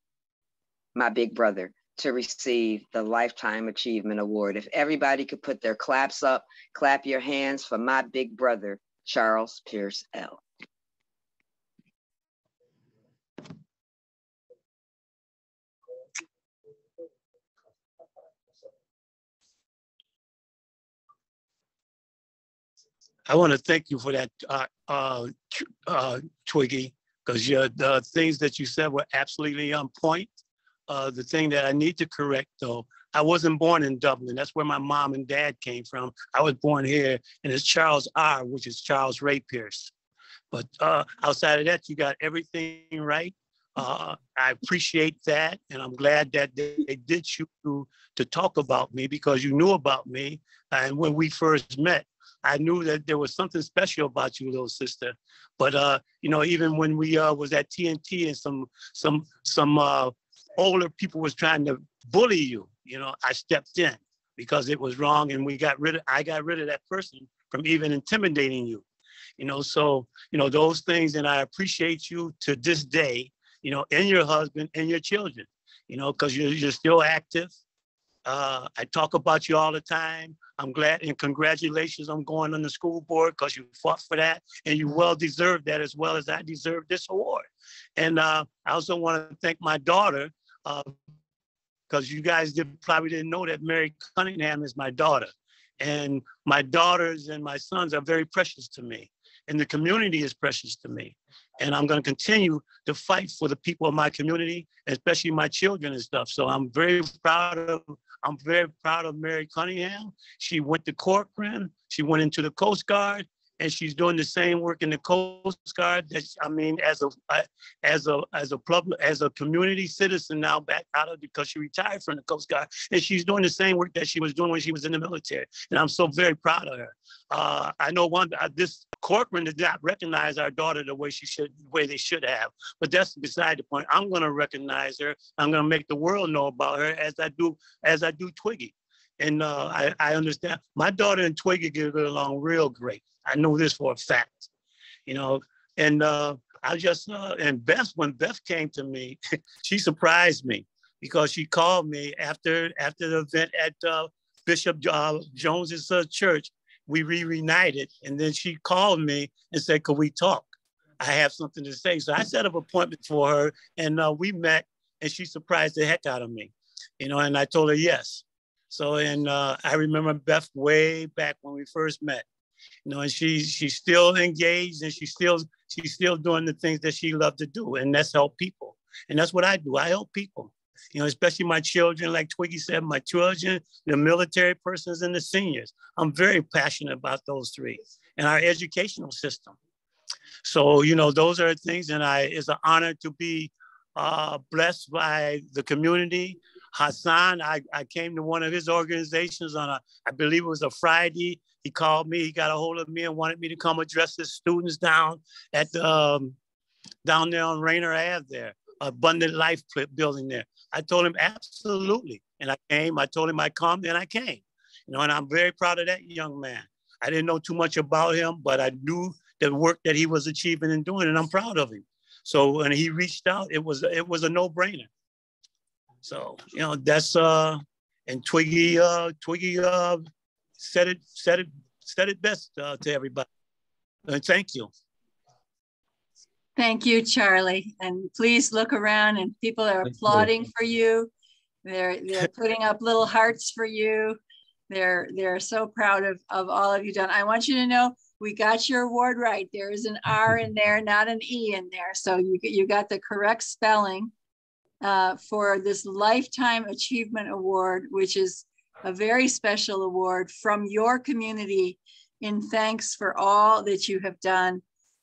my big brother, to receive the Lifetime Achievement Award. If everybody could put their claps up, clap your hands for my big brother, Charles Pierce L. I want to thank you for that, Twiggy, because the things that you said were absolutely on point. The thing that I need to correct, though, I wasn't born in Dublin. That's where my mom and dad came from. I was born here, and it's Charles R., which is Charles Ray Pierce. But outside of that, you got everything right. I appreciate that, and I'm glad that they did choose to talk about me because you knew about me. And when we first met, I knew that there was something special about you, little sister. But you know, even when we was at TNT and some older people was trying to bully you, you know, I stepped in because it was wrong, and I got rid of that person from even intimidating you. You know, so you know those things, and I appreciate you to this day. You know, and your husband and your children. You know, because you're still active. I talk about you all the time. I'm glad and congratulations on going on the school board because you fought for that and you well deserved that as well as I deserve this award. And I also want to thank my daughter because you guys probably didn't know that Mary Cunningham is my daughter. And my daughters and my sons are very precious to me. And the community is precious to me. And I'm going to continue to fight for the people of my community, especially my children and stuff. So I'm very proud of Mary Cunningham. She went to Corcoran. She went into the Coast Guard, and she's doing the same work in the Coast Guard. As a community citizen now back out of because she retired from the Coast Guard, and she's doing the same work that she was doing when she was in the military. And I'm so very proud of her. I know this Corcoran did not recognize our daughter the way they should have, but that's beside the point. I'm going to recognize her. I'm going to make the world know about her as I do Twiggy. And I understand my daughter and Twiggy get along real great. I know this for a fact, you know. And I just and Beth, when Beth came to me, she surprised me because she called me after the event at Bishop Jones's church. We reunited, and then she called me and said, "Could we talk? I have something to say." So I set up an appointment for her, and we met, and she surprised the heck out of me, you know. And I told her yes. So and I remember Beth way back when we first met, you know, and she's still engaged, and she's still doing the things that she loved to do, and that's help people, and that's what I do. I help people. You know, especially my children, like Twiggy said, my children, the military persons, and the seniors. I'm very passionate about those three and our educational system. So, you know, those are things, and it's an honor to be blessed by the community. Hassan, I came to one of his organizations on I believe it was a Friday. He called me, he got a hold of me and wanted me to come address his students down at down there on Rainer Ave there. Abundant Life building there. I told him absolutely, and I came. I told him I'd come, and I came. You know, and I'm very proud of that young man. I didn't know too much about him, but I knew the work that he was achieving and doing, and I'm proud of him. So when he reached out, it was a no-brainer. So you know, that's and Twiggy said it best to everybody. And thank you. Thank you, Charlie. And please look around, and people are applauding for you. They're putting up little hearts for you. They're so proud of all of you done. I want you to know we got your award right. There is an R in there, not an E in there. So you got the correct spelling for this Lifetime Achievement Award, which is a very special award from your community in thanks for all that you have done.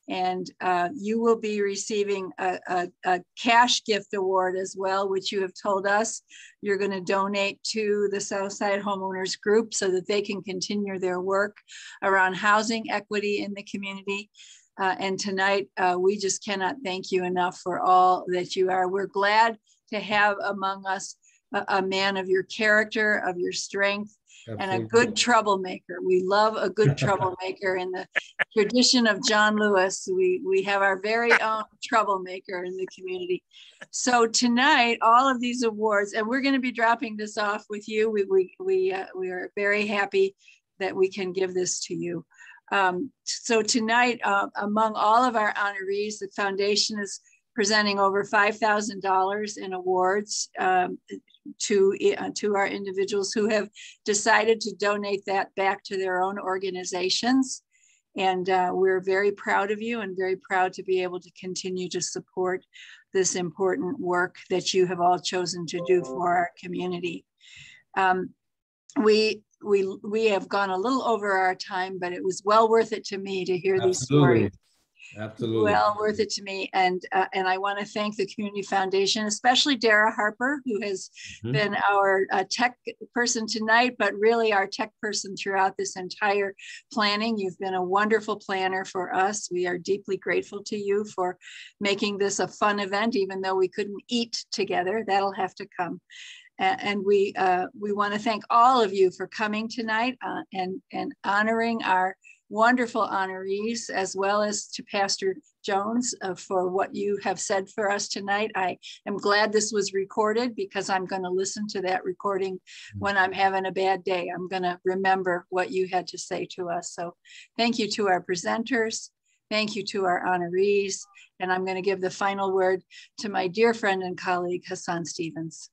And you will be receiving a cash gift award as well, which you have told us you're going to donate to the Southside Homeowners Group so that they can continue their work around housing equity in the community. And tonight, we just cannot thank you enough for all that you are. We're glad to have among us a man of your character, of your strength, and a good troublemaker. We love a good troublemaker. In the tradition of John Lewis, we have our very own troublemaker in the community. So tonight, all of these awards, and we're going to be dropping this off with you. We are very happy that we can give this to you. So tonight, among all of our honorees, the foundation is presenting over $5,000 in awards to our individuals who have decided to donate that back to their own organizations. And we're very proud of you and very proud to be able to continue to support this important work that you have all chosen to do for our community. We have gone a little over our time, but it was well worth it to me to hear these stories. Absolutely. Well worth it to me. And I want to thank the Community Foundation, especially Dara Harper, who has been our tech person tonight, but really our tech person throughout this entire planning. You've been a wonderful planner for us. We are deeply grateful to you for making this a fun event, even though we couldn't eat together. That'll have to come. And we want to thank all of you for coming tonight and honoring our wonderful honorees, as well as to Pastor Jones for what you have said for us tonight. I am glad this was recorded because I'm going to listen to that recording when I'm having a bad day. I'm going to remember what you had to say to us. So thank you to our presenters. Thank you to our honorees. And I'm going to give the final word to my dear friend and colleague, Hassan Stevens.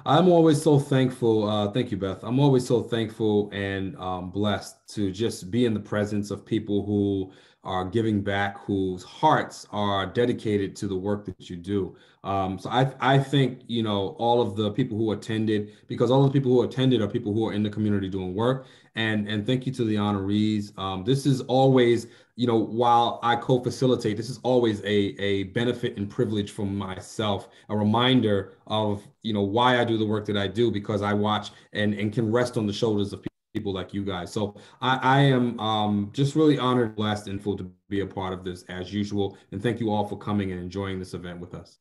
I'm always so thankful. Thank you, Beth. I'm always so thankful and blessed to just be in the presence of people who are giving back, whose hearts are dedicated to the work that you do. So I think, you know, all of the people who attended, because all of the people who attended are people who are in the community doing work. And thank you to the honorees. This is always, you know, while I co-facilitate, this is always a benefit and privilege for myself, a reminder of, you know, why I do the work that I do, because I watch and can rest on the shoulders of people like you guys. So I am just really honored, blessed, and full to be a part of this as usual. And thank you all for coming and enjoying this event with us.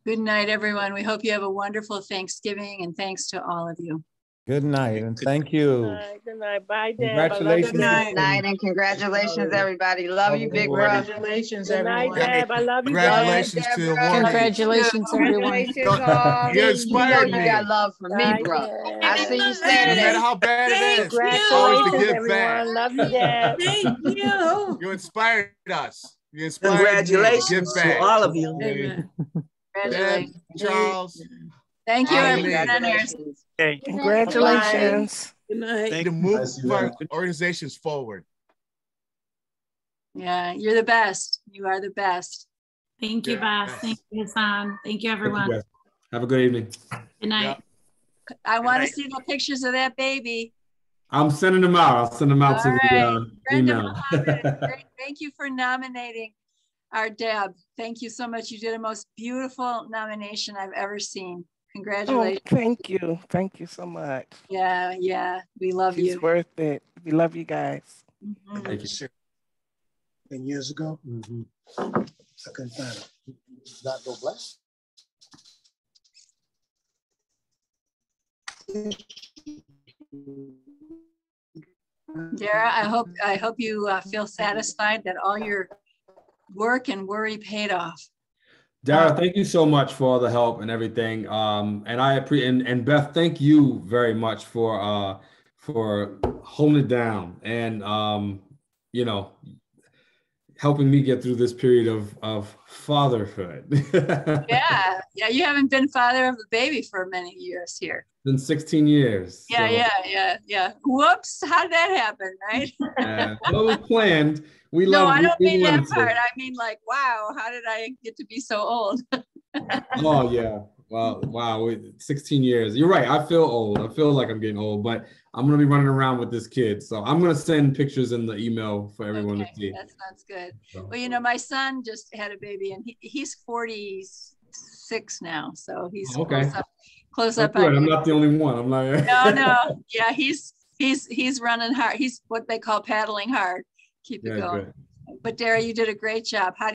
Good night, everyone. We hope you have a wonderful Thanksgiving, and thanks to all of you. Good night, and thank you. Good night. Bye, Deb. Congratulations. Good night, and congratulations, everybody. Love you, big brother. Congratulations, everyone. Good night, Deb. I love you. Congratulations to the award. Congratulations, everyone. You inspired me. You got love for me, bro. I see you Saturday. No matter how bad it is, always to give back. Love you, Deb. Thank you. You inspired us. You inspired Congratulations me to give back. to all of you. Congratulations. Deb, Charles. Thank you, Amen. everyone. Okay. Congratulations. Good night. Need to move our organizations forward. Yeah, you're the best. You are the best. Thank you, Beth. Thank you, Hassan. Thank you, everyone. Thank you, have a good evening. Good night. Yeah. I want to see the pictures of that baby. I'm sending them out. I'll send them out All to right. the email. Thank you for nominating our Deb. Thank you so much. You did a most beautiful nomination I've ever seen. Congratulations. Oh, thank you. Thank you so much. Yeah. We love you. It's worth it. We love you guys. Thank you. 10 years ago, I couldn't find it. Not go black. Dara, I hope you feel satisfied that all your work and worry paid off. Dara, thank you so much for all the help and everything. And I appreciate, and Beth, thank you very much for holding it down and you know, helping me get through this period of fatherhood. yeah, you haven't been father of a baby for many years here. Been 16 years. Yeah. Whoops, how did that happen, right? Well, it was planned. I don't mean that part. I mean, like, wow, how did I get to be so old? Oh, yeah. Well, wow, 16 years. You're right. I feel old. I feel like I'm getting old, but I'm going to be running around with this kid. So I'm going to send pictures in the email for everyone to see. That sounds good. Well, you know, my son just had a baby and he's 46 now. So he's close up. I'm not the only one. I'm like, no. Yeah, he's running hard. He's what they call paddling hard. Keep it going. Great. But Dara, you did a great job. How